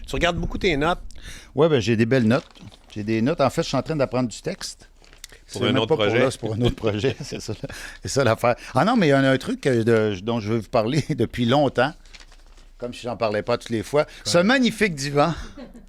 Tu regardes beaucoup tes notes. Oui, ben j'ai des belles notes. J'ai des notes. En fait, je suis en train d'apprendre du texte. Pour un autre projet. C'est pour un autre projet. C'est ça l'affaire. Ah non, mais il y en a un truc dont je veux vous parler depuis longtemps. Comme si j'en parlais pas toutes les fois. Ce magnifique divan.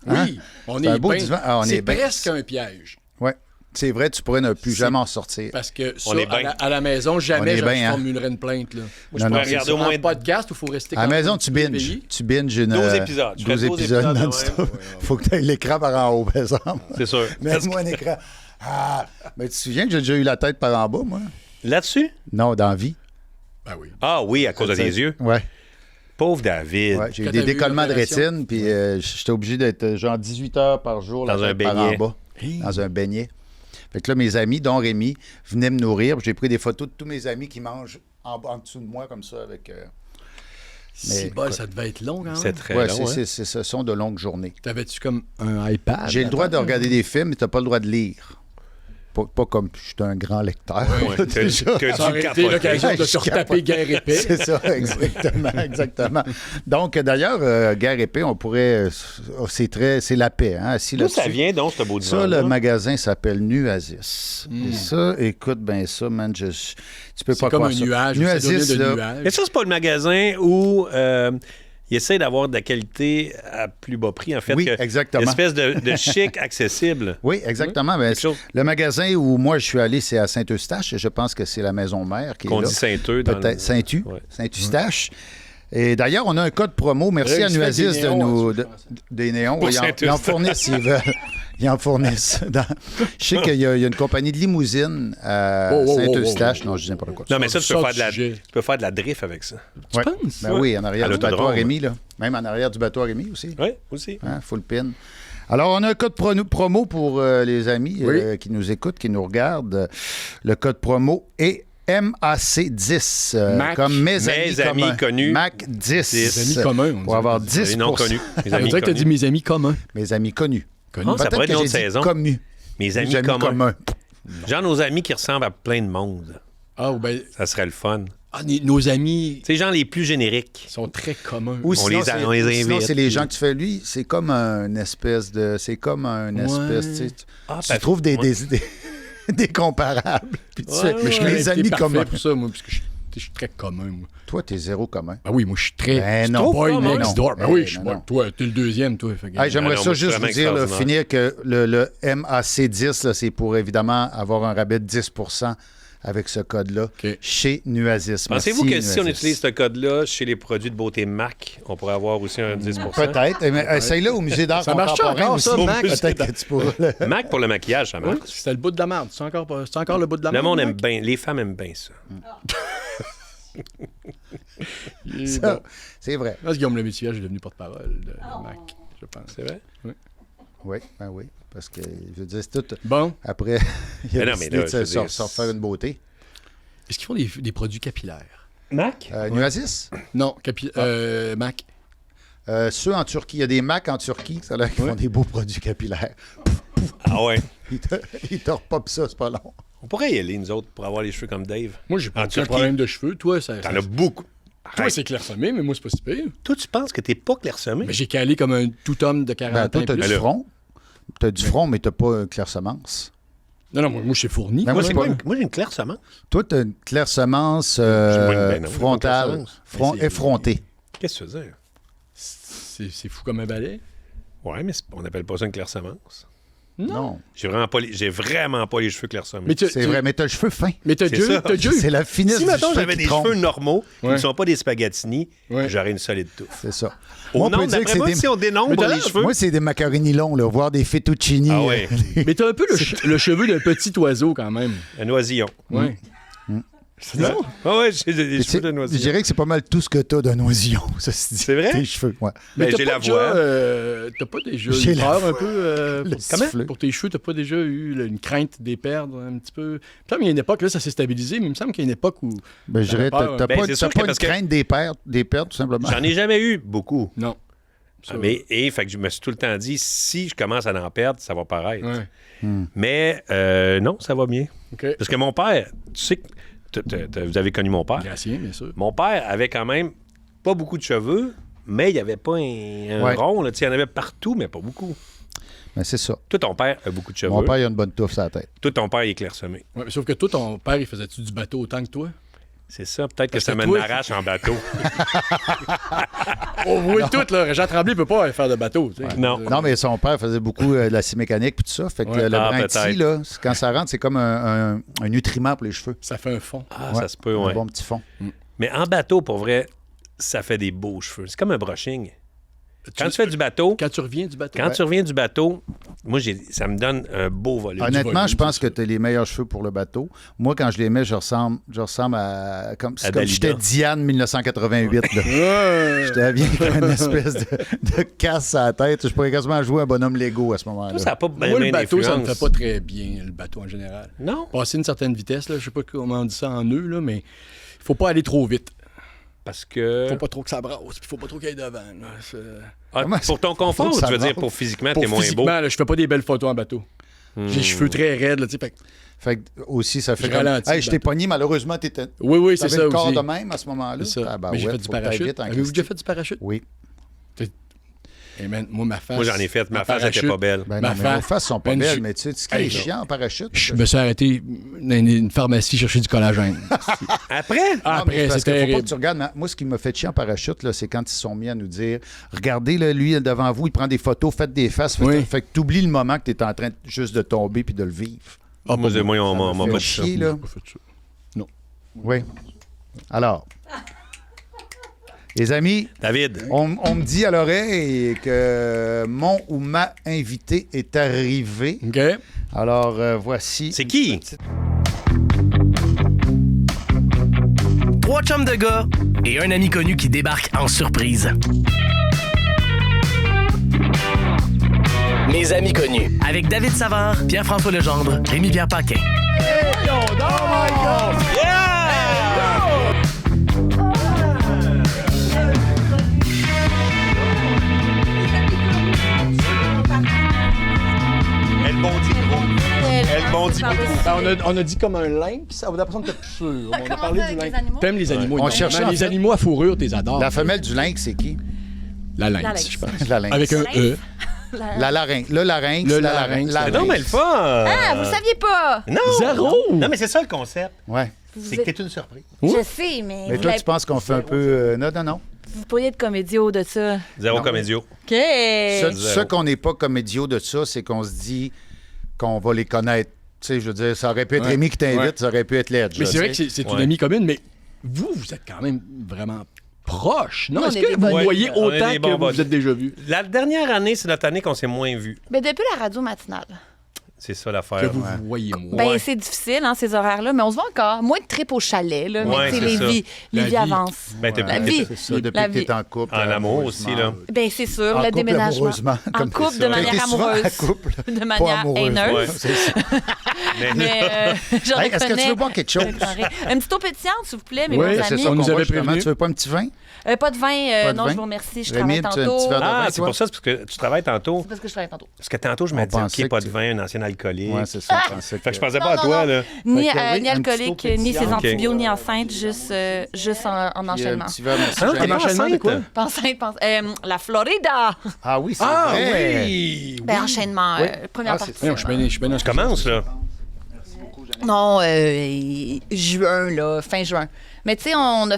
Hein? Oui, on C'est est un beau bien. divan. Ah, C'est presque un piège. Oui. C'est vrai, tu pourrais ne plus jamais en sortir. Parce que ça, On est bien. à la maison, jamais je bien, hein? formulerais une plainte. Là. Moi, je pourrais regarder au moins Un podcast où il faut rester À la quand même maison, tu binges. pays. Tu binges 12 épisodes. Je fais 12 épisodes de non-stop. même. Faut que tu aies l'écran par en haut, par exemple. C'est sûr. Mets-moi un écran. Ah! Mais tu te souviens que j'ai déjà eu la tête par en bas, moi? Là-dessus? Non, dans la vie. Ben oui. Ah oui, à cause de tes yeux. Ouais. Pauvre David. Ouais, j'ai eu Quand des t'as vu décollements de l'opération? rétine, puis j'étais obligé d'être genre 18 heures par jour Dans la un tête par en beignet. bas. Dans un beignet. Fait que là, mes amis, dont Rémi, venaient me nourrir. Puis j'ai pris des photos de tous mes amis qui mangent en dessous de moi, comme ça, avec... Si bas, ça devait être long quand même. C'est très ouais, long. hein? ce sont de longues journées. T'avais-tu comme un iPad? J'ai le droit de regarder des films, mais t'as pas le droit de lire. Pas comme je suis un grand lecteur. Ouais, déjà. que Ça aurait tu été capotes. l'occasion de Je se capote. retaper guerre épée. C'est ça, exactement. Donc, d'ailleurs, Guerre épée, on pourrait... c'est la paix, hein, assis D'où ça là-dessus. vient donc, ce beau divan? Ça, le magasin s'appelle Nuasis. Et ça, écoute bien ça, man, tu peux C'est pas comme croire un ça. nuage. Nuasis, là, nuage. Mais ça, c'est pas le magasin où il essaie d'avoir de la qualité à plus bas prix, en fait. Oui, que exactement. Une espèce de chic accessible. Oui, exactement. Ben, Quelque chose. le magasin où moi je suis allé, c'est à Saint-Eustache. Je pense que c'est la maison mère qui est Qu'on là. dit Saint-Eux. dans Peut-être le- Saint-U, Ouais. Saint-Eustache. Et d'ailleurs, on a un code promo. Merci Là, à ils se mettent Nuasis des de néons nous... là-dessus, je pense. Des néons. Pour Ils en Saint-Eustache. fournissent s'ils veulent. Ils en fournissent. Je sais qu'il y a une compagnie de limousine à Oh, oh, oh, Saint-Eustache. oh, oh. Non, je dis n'importe quoi. Non, mais ça, tu Sors peux, du faire de la, sujet. tu peux faire de la drift avec ça. Ouais. penses? Ben oui, en arrière À du bateau l'autodrome. à Rémi, là. Même en arrière du bateau à Rémi aussi. Oui, aussi. Hein, full pin. Alors, on a un code promo pour les amis Oui. qui nous écoutent, qui nous regardent. Le code promo est MAC10. Mac. Comme mes Mes amis amis connus. MAC10. Mes amis communs, on Pour dit. avoir Les 10 non connus. Mes On amis dirait que t'as dit connus. mes amis communs. Mes amis connus. Ah, ça Peut-être pourrait être que une autre j'ai dit saison. commus. Mes amis communs. Genre nos amis qui ressemblent à plein de monde. Ah, ben, Ça serait le fun. nos amis C'est genre les plus génériques. sont très communs. Ou On sinon, les sinon, invite. c'est les gens que tu fais. Lui, c'est comme un espèce de... C'est comme un espèce... Tu sais, Ah, tu trouves des comparables. Puis tu fais, mais je mes suis amis parfait communs. pour ça, moi, parce que je suis très commun, moi. Toi, t'es zéro commun. Ah oui, moi, je suis très Ben non. boy Pas moi, next non. door. Ben Ben oui, je suis non, boy. non. Toi, t'es le deuxième, toi. Fait que- Hey, j'aimerais non, ça moi, juste c'est vous vraiment dire, là, extraordinaire. finir que le MAC10, là, c'est pour évidemment avoir un rabais de 10 avec ce code-là OK. chez Nuasis. Pensez-vous Merci, que si on Nuasis. utilise ce code-là chez les produits de beauté MAC, on pourrait avoir aussi un 10 Peut-être. Mais essaye-le au musée d'art Ça marche contemporain encore, aussi. ça, Mac? Peut-être que tu pourras le... MAC pour le maquillage, ça Oui, marche. c'était le bout de la merde. C'est encore le bout de la Le merde. monde aime Mike? bien, les femmes aiment bien ça. Il est Ça, bon. c'est vrai. Là, Guillaume Lemaitre est devenu porte-parole de Mac, je pense. C'est vrai? Oui, ben oui. Parce que, je veux dire, c'est tout... Bon, Après, il a Mais non, mais décidé là, de je veux se dire, refaire une beauté. est-ce qu'ils font des produits capillaires? MAC? Nuasis? Non, Mac. Ceux en Turquie, il y a des Mac en Turquie, ça a l'air qu'ils font des beaux produits capillaires. Ah ouais. Ils te repopent ça, c'est pas long. On pourrait y aller, nous autres, pour avoir les cheveux comme Dave. Moi, j'ai En pas aucun Turquie. problème de cheveux. Toi, ça. T'en as beaucoup. Toi, Arrête. c'est clairsemé, mais moi, c'est pas si pire. Toi, tu penses que t'es pas clairsemé? Mais j'ai calé comme un tout homme de 40 Ben, toi, ans. t'as et plus. du front. T'as du front, mais t'as pas une claire-semence. Non, non, moi, je suis fourni. Ben, Moi, c'est c'est pas- quoi moi, j'ai une claire semence. Toi, t'as une claire-semence Ben non, frontale, pas de claire-semence. effrontée. Qu'est-ce que tu veux dire? C'est fou comme un balai. Ouais, mais on n'appelle pas ça une claire semence. Non. J'ai vraiment pas les cheveux clairsemés. Mais C'est vrai, mais t'as le cheveu fin. Mais t'as C'est déjà ça. t'as déjà C'est eu. la finesse Si, du mettons, cheveu j'avais qui des trompe. cheveux normaux, qui Ouais. ne sont pas des spaghettini, Ouais. j'aurais une solide touffe. C'est ça. Au Moi, on peut nombre, dire que d'après c'est moi, des... si on dénombre Mais t'as les l'air- cheveux... Moi, c'est des macaronis longs, là, voire des fettuccini. Ah ouais, Mais t'as un peu le cheveu d'un petit oiseau quand même. un oisillon. Ouais. C'est ça? Ah ouais, j'ai des Tu sais, cheveux de je noisillon. dirais que c'est pas mal tout ce que t'as d'un oisillon, ça se dit. C'est vrai? Tes cheveux, ouais. Ben, t'as j'ai pas la déjà, voix. t'as pas déjà J'ai eu la peur voix. un peu Le comment? sifflet. Pour tes cheveux, t'as pas déjà eu une crainte des perdre un petit peu? Il me semble qu'il y a une époque, là, ça s'est stabilisé, mais il me semble qu'il y a une époque où. Ben, je dirais, peur. t'as Ben, pas, c'est t'as sûr pas que parce une que- crainte des pertes, tout simplement. J'en ai jamais eu beaucoup. Non. Ça, Fait que je me suis tout le temps dit, si je commence à en perdre, ça va paraître. Ouais. Mais non, ça va bien. OK. Parce que mon père, tu sais que vous avez connu mon père. Gracien, bien sûr. Mon père avait quand même pas beaucoup de cheveux, mais il n'y avait pas un Ouais. rond. Là. Il y en avait partout, mais pas beaucoup. Mais c'est ça. Toi, ton père a beaucoup de cheveux. Mon père, il a une bonne touffe sur la tête. Toi, ton père, il est clairsemé. Ouais, mais sauf que toi, ton père, il faisait-tu du bateau autant que toi? C'est ça. Peut-être que Parce ça que me toi- n'arrache en bateau. On voit tout, là. Jean Tremblay peut pas faire de bateau. Tu sais. Non. Non, mais son père faisait beaucoup de la scie mécanique puis tout ça. Fait que Ouais. le Ah, brin de scie, peut-être. là, quand ça rentre, c'est comme un nutriment pour les cheveux. Ça fait un fond. Ah, Ouais, ça se peut, Un ouais. bon petit fond. Mais en bateau, pour vrai, ça fait des beaux cheveux. C'est comme un brushing. Quand tu fais du bateau, Quand tu reviens du bateau. quand tu reviens du bateau, moi, ça me donne un beau volume. Honnêtement, volume, je pense c'est que ça. tu as les meilleurs cheveux pour le bateau. Moi, quand je les mets, je ressemble à. C'est À comme Dalida. j'étais Diane 1988. Là. Ouais. J'étais bien avec une espèce de casse à la tête. Je pourrais quasiment jouer un bonhomme Lego à ce moment-là. Toi, ça n'a pas bien Moi, le bateau, ça me d'influence. fait pas très bien, le bateau en général. Non? Passer une certaine vitesse, là, je sais pas comment on dit ça en nœud, là, mais il faut pas aller trop vite. Parce que... Faut pas trop que ça brasse, puis faut pas trop qu'il y ait devant. Là. Ah, Comment pour ton confort, faut que ou ça tu veux dire brasse? pour physiquement, Pour t'es moins beau? physiquement, là, je fais pas des belles photos en bateau. J'ai les cheveux très raides, là, tu sais. Fait que- Fait que aussi, ça fait Je comme. ralentis Hey, le je t'ai bateau. pogné, malheureusement, t'étais. Oui, c'est T'avais ça le corps aussi. de même à ce moment-là. C'est ça. Ah, ben Mais j'ai ouais, fait du faut que t'ailles parachute. vite en Avez-vous Christie. déjà fait du parachute? Oui. Et man, moi, ma face. Moi, j'en ai fait. Ma en face, elle était parachute, pas belle. Ben Ma non, mais face- vos faces sont pas Ben, belles, je- mais tu sais, ce qui est Hey, chiant en parachute. Je me suis arrêté dans une pharmacie chercher du collagène. Après? Non, mais Après, parce c'est qu'il faut pas terrible. que tu regardes. Moi, ce qui m'a fait chier en parachute, là, c'est quand ils se sont mis à nous dire regardez, là, lui, devant vous, il prend des photos, faites des faces. Oui. Fait que tu oublies le moment que tu es en train juste de tomber puis de le vivre. Ah, Moi, pas on Ça m'a me pas fait dit ça. chier, là. Pas fait ça. Oui. Alors, les amis, David, on me dit à l'oreille que mon ou ma invité est arrivé. OK. Alors, voici. c'est qui? Trois chums de gars et un ami connu qui débarque en surprise. Mes amis connus. Avec David Savard, Pierre-François Legendre, Rémi-Pierre Paquin. Elle bondit gros. Elle bondit beaucoup. On a dit comme un lynx. Ça va d'apprendre que t'es plus sûr. On a Comment parlé ça, du avec les lynx. animaux? T'aimes les animaux. On énormément. cherchait, en les fait- animaux à fourrure, t'es adores. La femelle du lynx, c'est qui? La lynx, lynx. je pense. La lynx. Avec un E. La larynx. Le larynx. Le la larynx. C'est non, mais le fun! Ah, vous saviez pas! Non! Zéro! Non, mais c'est ça le concept. Ouais. C'est que t'es une surprise. Je sais, mais, Mais vous, toi, l'avez- tu penses qu'on fait un peu. Non. vous pourriez être comédio de ça. Zéro Non. comédio. OK! Ce qu'on n'est pas comédio de ça, c'est qu'on se dit qu'on va les connaître. Tu sais, je veux dire, ça aurait pu être Ouais. Rémi qui t'invite, Ouais. ça aurait pu être Ledge. Mais là, c'est vrai tu que sais. c'est une Ouais. amie commune, mais vous êtes quand même vraiment proches. Non, Nous, on est-ce est que des vous bonnes- voyez on est autant des que bons vous bonnes. vous êtes déjà vus? La dernière année, c'est notre année qu'on s'est moins vu. Ben, depuis la radio matinale. C'est ça Que l'affaire. vous vous voyez moins. Ben, Ouais. c'est difficile, hein, ces horaires-là, mais on se voit encore. Moins de trip au chalet, là. Ouais, Mais, tu sais, c'est ça. les La vies vie. avancent. Ben, t'es La plus- vie. C'est ça, depuis La que t'es vie. en couple. En amour aussi, là. Ben, c'est sûr, En le couple déménagement. amoureusement, En comme couple c'est de ça. manière T'es souvent en amoureuse. couple, De pas manière amoureuse. haineuse. Ouais. C'est ça. Mais j'en Hey, est-ce que tu reconnais. veux boire quelque chose? Un petit eau pétillante, s'il vous plaît, mes Oui, bons c'est amis. ça, on nous qu'on avait boit, justement. prévenu. Tu veux pas un petit vin? Pas de vin, Pas de non, vin? je vous remercie. Je Rémi, travaille tu as un tantôt. petit verre de Ah, vin, c'est toi? pour ça, c'est parce que tu travailles tantôt. C'est parce que je travaille tantôt. Parce que tantôt, je me On dis, pensait OK, pas que de vin, un ancien alcoolique. Ouais, c'est ça. je pensais Fait que je que- pensais Non, pas à non, toi, non. là. Ni, Fait que oui, ni un petit alcoolique, eau ni ses pétillante. antibiotiques, ni enceinte, juste en Puis, un enchaînement. petit verre, merci, Ah, Jeanne. t'es pas enchaînement de enceinte? quoi? Pas enceinte, la Florida! Ah oui, c'est Ah vrai. oui! Ben, enchaînement, Oui. première Ah, partie. c'est Non, je suis bien dans Je commence, là. Non, juin, là, fin juin. Mais tu sais, on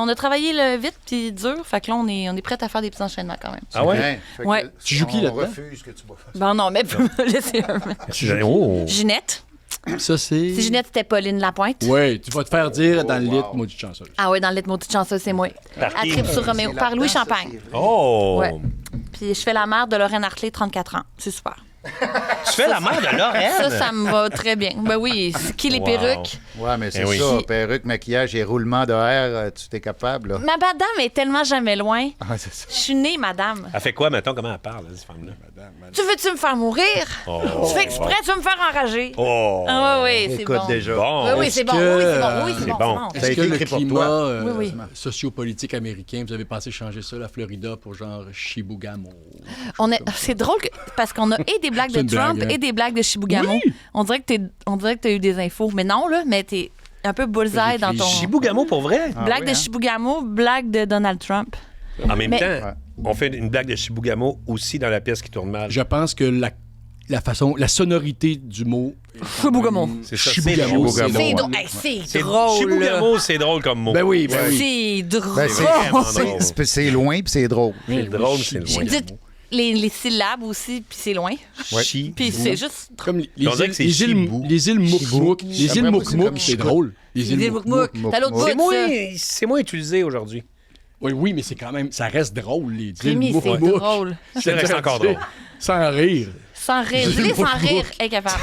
a travaillé vite puis dur, fait que là, on est prêt à faire des petits enchaînements quand même. Ah ouais? Ouais. Fait que Ouais. Tu joues qui on là-dedans? refuse que tu bois. Ben non, mais laissez un. Oh! Ginette. Ça, c'est. Si Ginette, c'était Pauline Lapointe. Ouais, tu vas te faire dire dans le wow. lit, maudite chanceuse. Ah ouais, dans le lit de maudite chanceuse, c'est moi. Par À qui? Trip sur Roméo, par Louis Champagne. Oh! Ouais. Puis je fais la mère de Lorraine Hartley, 34 ans. C'est super. Tu fais la mère de Lorraine? Ça me va très bien. Ben oui, c'est qui les Wow. perruques? Ouais, mais c'est Eh oui. ça. Perruque, maquillage et roulement de air, tu t'es capable, là. Ma madame est tellement jamais loin. Ah, c'est ça. Je suis née, madame. Elle fait quoi, mettons, comment elle parle, cette femme-là? Tu veux-tu me faire mourir? Oh. Tu fais exprès, tu veux me faire enrager? Oh! Ah oui, c'est Écoute bon. déjà. Bon! Oui, oui, c'est bon. Est-ce Oui, c'est que, bon. Oui, c'est c'est bon. bon. c'est bon. Ça a Est-ce été que le écrit pour climat toi. Oui, oui. sociopolitique américain, vous avez pensé changer ça, la Florida, pour genre Chibougamau? C'est drôle parce qu'on a et des blagues C'est de une Trump blague, hein? et des blagues de Chibougamau. Oui. On dirait que t'as eu des infos. Mais non, là, mais t'es un peu bullseye dans ton... Chibougamau, pour vrai? Ah Blague oui, de hein? Chibougamau, blague de Donald Trump. En même Mais- temps, on fait une blague de Chibougamau aussi dans la pièce qui tourne mal. Je pense que la sonorité du mot... Chibougamau. C'est ça, Chibougamau, c'est drôle. C'est ouais. drôle. Hey, c'est drôle. Chibougamau, c'est drôle comme mot. Ben oui, ben oui. C'est drôle. Ben, vraiment c'est- drôle. c'est loin puis c'est drôle. C'est drôle, c'est loin. Dites les syllabes aussi, puis c'est loin. Chi. Puis c'est juste... Comme On dirait que c'est les îles Chibou. les îles Moukmouk. Les îles Après, moi, c'est Moukmouk, comme c'est Chibou. drôle. Les Les îles îles Moukmouk. T'as l'autre bout C'est de ça. c'est moins utilisé aujourd'hui. Oui, mais c'est quand même... Ça reste drôle, les îles Rémi, c'est Moukmouk. drôle. Ça reste encore drôle. Sans rire. Sans rire. Dis-les sans rire, incapable.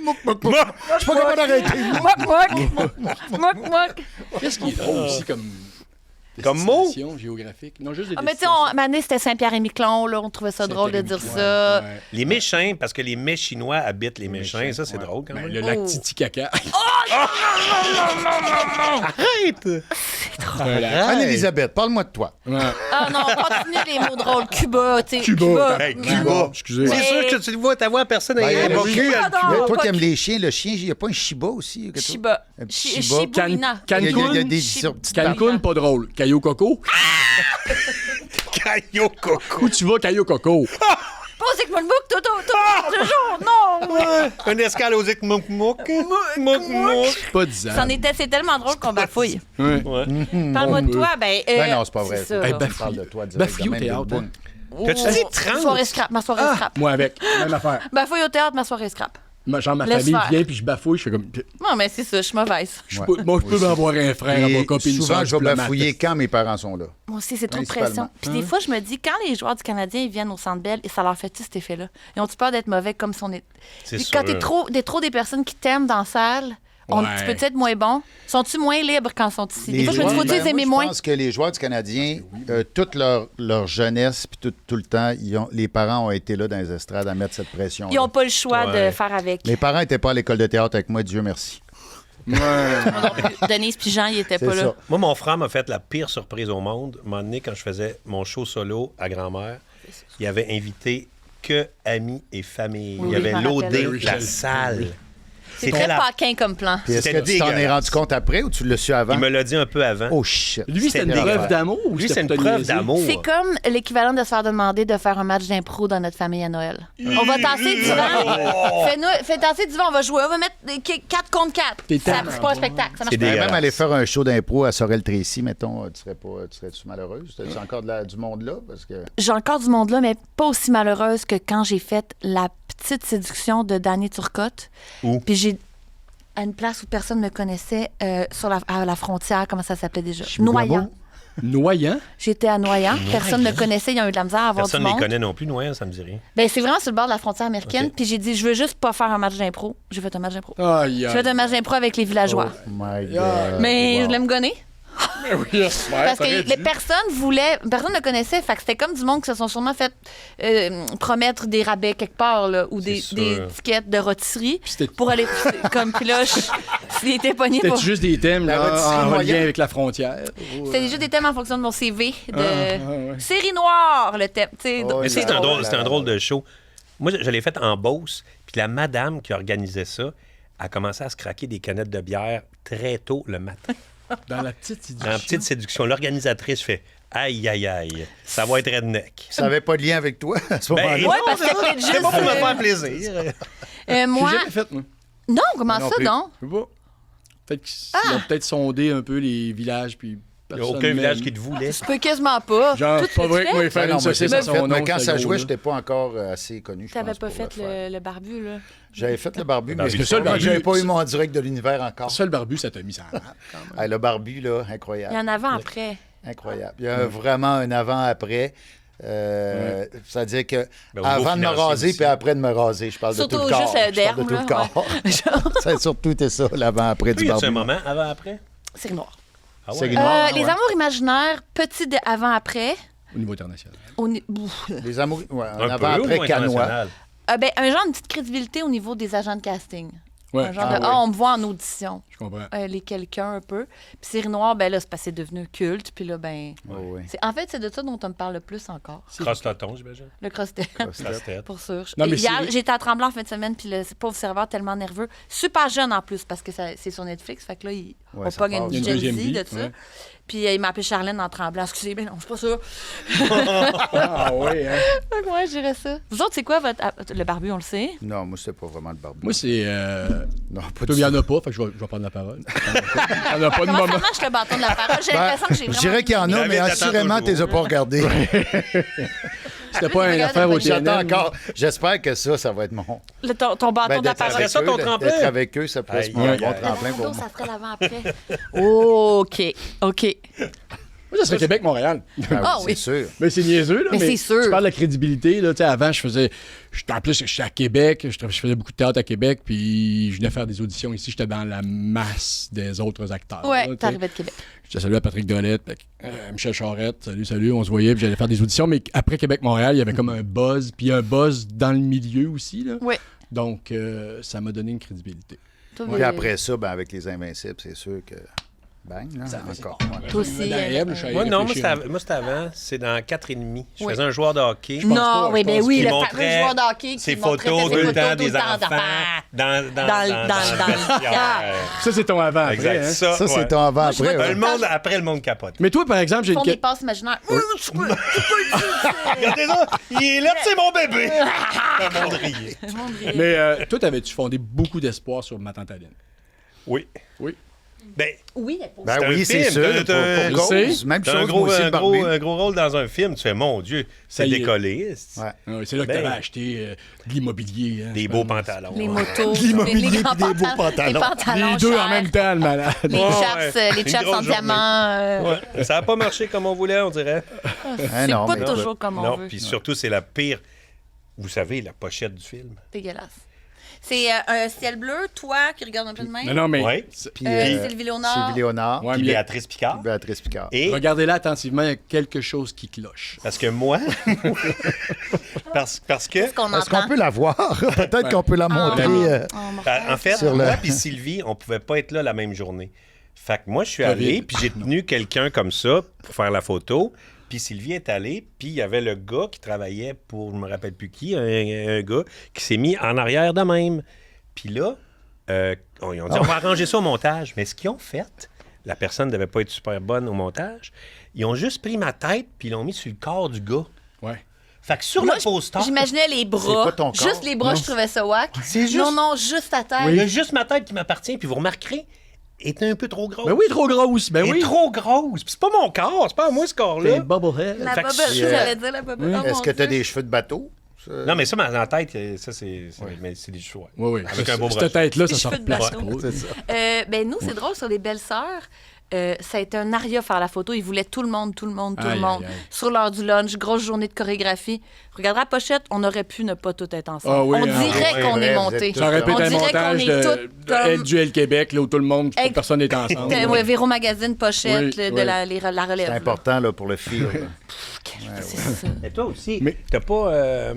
Je suis pas capable d'arrêter. Mouk, mouk. Qu'est-ce qui est drôle aussi comme... Comme mot? destination géographique. Non, juste des Ah, mais tu sais, destinations. ma année, c'était Saint-Pierre-et-Miquelon. Là, on trouvait ça drôle de dire ça. Ouais. Les méchants, parce que les mets chinois habitent les méchants. Ça, c'est drôle quand Ben, même. le lac Titicaca. Arrête! Anne-Élisabeth, parle-moi de toi. Ouais. Ah non, continue les mots drôles. Cuba, tu sais. Cuba. Hey, Non. Cuba. Excusez. C'est sûr que tu le vois, ta voix, personne n'a Ben, pas oui. cru. Ah, non, Mais toi pas qui aimes Cuba. les chiens, le chien, il n'y a pas un Shiba aussi? quelque chose? Shiba. Un petit Chi- Shiba. Shibuina. Il y a Cancun, des Chi- sur petites Cancun, pas drôle. Caillou Coco. Caillou coco. Où tu vas, Caillou Coco? Pas c'est que mon bouc, toujours, non. Un escale aux Mouk Mouk. Mouk Mouk. Pas 10 ans. C'est tellement drôle qu'on bafouille. Ouais. Parle-moi de toi, ben. Ben non, c'est pas vrai. ça. Hey, On bafouille. parle de toi direct. Bafouille au de même, théâtre, de hein. boum. T'as-tu dit 30? Soirée scrap, ma soirée scrap. Moi avec. Même affaire. Bafouille au théâtre, ma soirée scrap. Genre, ma Laisse famille faire. vient puis je bafouille. Je fais comme. Non, mais c'est ça, je suis mauvaise. Moi, je peux m'avoir un frère, Et un copine, une souvent, soeur je vais diplomate. bafouiller quand mes parents sont là. Moi aussi, c'est trop de Principalement. pression. Puis des fois, je me dis, quand les joueurs du Canadien ils viennent au Centre Bell, et ça leur fait-tu cet effet-là? Ils ont-tu peur d'être mauvais comme si on est. C'est Puis sûr. quand t'es trop des personnes qui t'aiment dans la salle, Ouais. tu peux être moins bon. Sont-tu moins libres quand ils sont ici? Des fois, je me dis, joueurs, faut-tu les aimer moi, moins? Je pense que les joueurs du Canadien, toute leur jeunesse, puis tout le temps, les parents ont été là dans les estrades à mettre cette pression. Ils n'ont pas le choix de Ouais. faire avec. Les parents n'étaient pas à l'école de théâtre avec moi, Dieu merci. Denise puis Jean, ils étaient C'est pas là. ça. Moi, mon frère m'a fait la pire surprise au monde. Un moment donné, quand je faisais mon show solo à grand-mère, il avait invité que amis et famille. Oui, il y avait je m'en l'OD rappelle. de la salle. C'est très paquin comme plan. Puis est-ce que C'était tu t'en es dégueulasse. rendu compte après ou tu l'as su avant? Il me l'a dit un peu avant. Oh shit. Lui, c'était une dégueulasse. preuve d'amour ou Lui, c'est une pour te preuve niaiser? d'amour. C'est comme l'équivalent de se faire demander de faire un match d'impro dans notre famille à Noël. On va tasser du vent. Fais tasser du vent, on va jouer. On va mettre 4 contre 4. T'es Ça, tellement c'est pas un spectacle. Ça marche C'est pas. dégueulasse. Même aller faire un show d'impro à Sorel-Tracy, mettons, serais-tu malheureuse? T'as-tu encore du monde là? Parce que... J'ai encore du monde là, mais pas aussi malheureuse que quand j'ai fait la petite séduction de Danny Turcotte. Où? Puis j'ai à une place où personne ne me connaissait, à la frontière, comment ça s'appelait déjà? Chibougamau? Noyant. Noyant? J'étais à Noyant. Personne ne me connaissait. Ils ont eu de la misère à avoir Personne du ne les monde. connaît non plus, Noël, ça me dit rien. Ben, c'est vraiment sur le bord de la frontière américaine. Ok. Puis j'ai dit, je veux juste pas faire un match d'impro. J'ai fait un match d'impro. Aïe, J'ai fait un match d'impro avec les villageois. Oh my God. Mais Wow. je voulais me gonner. Parce que les personnes personne ne connaissait. Fait que c'était comme du monde qui se sont sûrement fait promettre des rabais quelque part, là, ou des sûr. étiquettes de rôtisserie c'était- pour aller. Comme, puis là, il était pogné pour. C'était juste des thèmes La là, rôtisserie en moyenne. lien avec la frontière. C'était déjà des thèmes en fonction de mon CV. De ouais. série noire, le thème. Tu sais, Oh, Mais c'est c'était un, drôle. c'était un drôle de show. Moi, je l'ai fait en Beauce, puis la madame qui organisait ça a commencé à se craquer des canettes de bière très tôt le matin. Dans la petite séduction. En petite séduction, l'organisatrice fait « Aïe, aïe, aïe, ça va être redneck. Ça n'avait pas de lien avec toi à ce moment-là? Ouais, parce que peut-être C'est pas pour me juste. faire plaisir. Moi. J'ai jamais fait, moi. Non, comment Non ça, plus. non? Je sais pas. Peut-être qu'ils ont peut-être sondé un peu les villages, puis Il n'y a personne aucun village même. qui te voulait. Je peux quasiment pas. Genre, Tout c'est pas vrai que moi, il Ben fallait non, une moi, saucisse c'est à pas son fait, nom. mais quand ce ça gros-là. jouait, je n'étais pas encore assez connu. je T'avais pense, pas pour fait faire. le barbu, là. J'avais fait le barbu, mais Parce que ça, le barbu, j'avais pas eu c'est- mon direct de l'univers encore. Ça, le barbu, ça t'a mis ça. Hey, le barbu, là, Il y incroyable. en avait après. Incroyable. Il y a vraiment un avant-après. C'est-à-dire que Ben, au niveau avant de me financier raser aussi. puis après de me raser, je parle Surtout de tout le corps. juste Je parle de d'herbe, tout le là, corps. C'est surtout été ça, l'avant-après du Oui, y a-tu barbu. un moment avant-après? C'est noir. Ah C'est ouais? noir, Les ouais. amours imaginaires, petit avant-après. Au niveau international. Les amours, ouais, Un un peu, avant-après ou canois. international? Ben, un genre de petite crédibilité au niveau des agents de casting. Ouais. Un genre Ah de, ouais. on me voit en audition. Je comprends. Les quelqu'un un peu. Puis série noire, ben là, c'est parce que c'est devenu culte. Puis là, ben. Oh, oui. En fait, c'est de ça dont on me parle le plus encore. Cross-toton, j'imagine. Le cross-test. Casse-tête. Pour sûr. Non, mais Hier, c'est- j'étais à Tremblant en fin de semaine, puis le pauvre serveur tellement nerveux. Super jeune en plus, parce que c'est sur Netflix. Fait que là, Ouais, on ça pogne passe. une Il y a une deuxième Gen Z vie, de ça. ouais. Puis il m'a appelé Charlène en tremblant. Excusez, mais non, c'est pas ça. Ah oui, hein? Ouais, je dirais ça. Vous autres, c'est quoi votre. Le barbu, on le sait. Non, moi, c'était pas vraiment le barbu. Moi, c'est... Non, pas Toi, il du n'y en tout. a pas, fait que je vais prendre la parole. Il n'y en a pas de Comment ça moment. marche le bâton de la parole? J'ai l'impression que j'ai Je vraiment. dirais qu'il y en a, David mais attend assurément, tu les as toujours. pas regardés. C'était pas une affaire au J'attends TNM. encore. J'espère que ça va être mon. Ton bâton Ben, de la d'être parole. avec ça, eux, ton d'être tremplin? avec eux, ça pourrait Aïe, être mon aïe, bon aïe. tremplin pour L'auto, moi. ça ferait l'avant-après. OK. OK. Moi, ça serait Québec-Montréal. Ah oui. C'est sûr. Mais c'est niaiseux, là. Mais c'est sûr. Tu parles de la crédibilité, là. Tu sais, avant, en plus, j'étais à Québec. Je faisais beaucoup de théâtre à Québec. Puis, je venais faire des auditions ici. J'étais dans la masse des autres acteurs. là, Ouais, tu sais. t'arrivais de Québec. Je saluais à Patrick Dolette, Michel Charette. Salut. On se voyait. Puis, j'allais faire des auditions. Mais après Québec-Montréal, il y avait comme un buzz. Puis, un buzz dans le milieu aussi, là. Oui. Donc, ça m'a donné une crédibilité. Puis après ça, ben, avec les Invincibles, c'est sûr que. Bang, là, encore. Toi aussi. Dans M, je suis allé Moi, non, réfléchir. moi, c'était avant. C'est dans 4,5. Je Oui. faisais un joueur de hockey. Non, pas, oui, je ben pense oui, qu'il le montrait fameux joueur de hockey qui Ses montrait photos ses tout le photos temps tout des le temps enfants d'affaires. dans le vestiaire. Ça, c'est ton avant-après. Exact. hein. Ça, Ça, c'est ouais. ton avant-après. je vois ouais. Le monde, après, le monde capote. Mais toi, par exemple, j'ai Ils une font des question. passes imaginaires. Regardez ça, il est là, c'est mon bébé. Le monde riait. Mais toi, t'avais-tu fondé beaucoup d'espoir sur ma tante Aline? Oui. Oui. Ben, Oui, mais pour Ben C'est un oui, c'est film, sûr. t'as- Pour je cause. Même t'as chose, un moi aussi, le barbu. gros rôle dans un film, tu fais, mon Dieu, Ça c'est y est. décollé. Ouais. Ah oui, c'est là que Ben, t'avais acheté de l'immobilier. hein, Des c'est beaux pas- pantalons. les Ouais. motos, L'immobilier les grands puis des beaux pantalons. les pantalons Les deux en chers, même temps, le malade. les Ouais, chaps, ouais. les Une chaps grosse en journée. diamant. Ouais. Ça n'a pas marché comme on voulait, on dirait. Hein, C'est non, pas mais toujours comme on Non, veut. puis surtout, c'est la pire. Vous savez, la pochette du film. Dégueulasse. C'est un ciel bleu, toi qui regardes un peu de même. Non, mais. Ouais. Puis, Sylvie Léonard. Sylvie Léonard. Ouais, Puis mais Béatrice Picard. Béatrice Picard. Et regardez-là attentivement, il y a quelque chose qui cloche. parce que moi, parce que, Qu'est-ce qu'on Est-ce qu'on entend? peut la voir? Peut-être qu'on peut la montrer. en fait, Sur le- moi puis Sylvie, on pouvait pas être là la même journée. Fait que moi, je suis Covid. allé, puis j'ai tenu quelqu'un comme ça pour faire la photo. Puis Sylvie est allée, puis il y avait le gars qui travaillait pour, je me rappelle plus qui, un gars qui s'est mis en arrière de même. Puis là, ils ont dit, on va arranger ça au montage. Mais ce qu'ils ont fait, la personne ne devait pas être super bonne au montage, ils ont juste pris ma tête, puis ils l'ont mis sur le corps du gars. Ouais. Fait que sur Moi, le poster, J'imaginais les C'est bras. pas ton corps? Juste les bras, je trouvais ça whack. C'est juste- Non, juste ta tête. il y a juste ma tête qui m'appartient, puis vous remarquerez, elle est un peu trop grosse. Ben oui, trop grosse. Ben Elle oui. est trop grosse. Puis c'est pas mon corps, c'est pas à moi ce C'est corps-là. un bubblehead. La Fait que bobette, si, j'allais dire la bobette. Oh, Est-ce mon que tu as Dieu. des cheveux de bateau? Ça- Non, mais ça, dans la tête, ça, mais c'est des choix. Oui, oui. Avec un beau Cette brochet. tête-là, ça Les se cheveux de replace bateau. trop. C'est ça. Ben nous, c'est drôle, sur les belles-sœurs, ça a été un aria faire la photo. Ils voulaient tout le monde. Aïe, Monde. aïe, aïe. Sur l'heure du lunch, grosse journée de chorégraphie. Regardez la pochette, on aurait pu ne pas tout être ensemble. Ah oui, on hein. dirait Ah oui, qu'on vrai, est vous monté. êtes Ça aurait pu On être un dirait montage qu'on est de toutes comme- Duel Québec, là, où tout le monde, toute Ex- personne est ensemble. Ouais, Véro Magazine, pochette, Oui, de oui. la relève. C'est là. important là, pour le fil. là. C'est ça. Et toi aussi, Mais- t'as pas...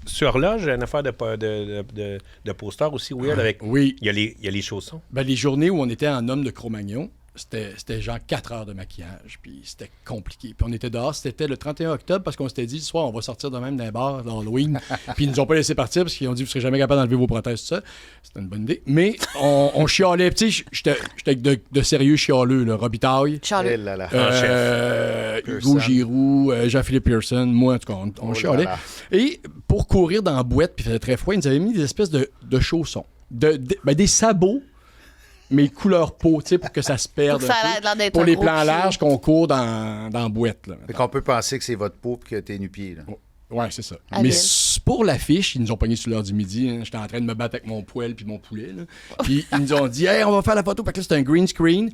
sur horloge, une affaire de poster aussi weird avec... Oui. Il y a les chaussons. Ben, les journées où on était en homme de Cro-Magnon, c'était genre 4 heures de maquillage, puis c'était compliqué. Puis on était dehors, c'était le 31 octobre, parce qu'on s'était dit, ce soir, on va sortir de même d'un bar d'Halloween. Puis ils nous ont pas laissé partir, parce qu'ils ont dit, vous serez jamais capable d'enlever vos prothèses, tout ça. C'était une bonne idée. Mais on chialait, tu sais, j'étais de sérieux chialeux, là. Robitaille, Eh Charles. là là. Hugo Pearson. Giroux, Jean-Philippe Pearson, moi, en tout cas, on Oh chialait. là là. Et pour courir dans la boîte, puis il faisait très froid, ils nous avaient mis des espèces de chaussons. Ben, des sabots, mais couleur peau, tu sais, pour que ça se perde. Pour que ça un ait peu. l'air d'être Pour un les gros plans pied. larges qu'on court dans la boîte. Là. Fait qu'on peut penser que c'est votre peau et que t'es nu-pied. là. Ouais, c'est ça. Habile. Mais pour l'affiche, ils nous ont pogné sur l'heure du midi. Hein. J'étais en train de me battre avec mon poêle puis mon poulet. Là. Puis ils nous ont dit, hey, on va faire la photo. Fait que là, c'était un green screen.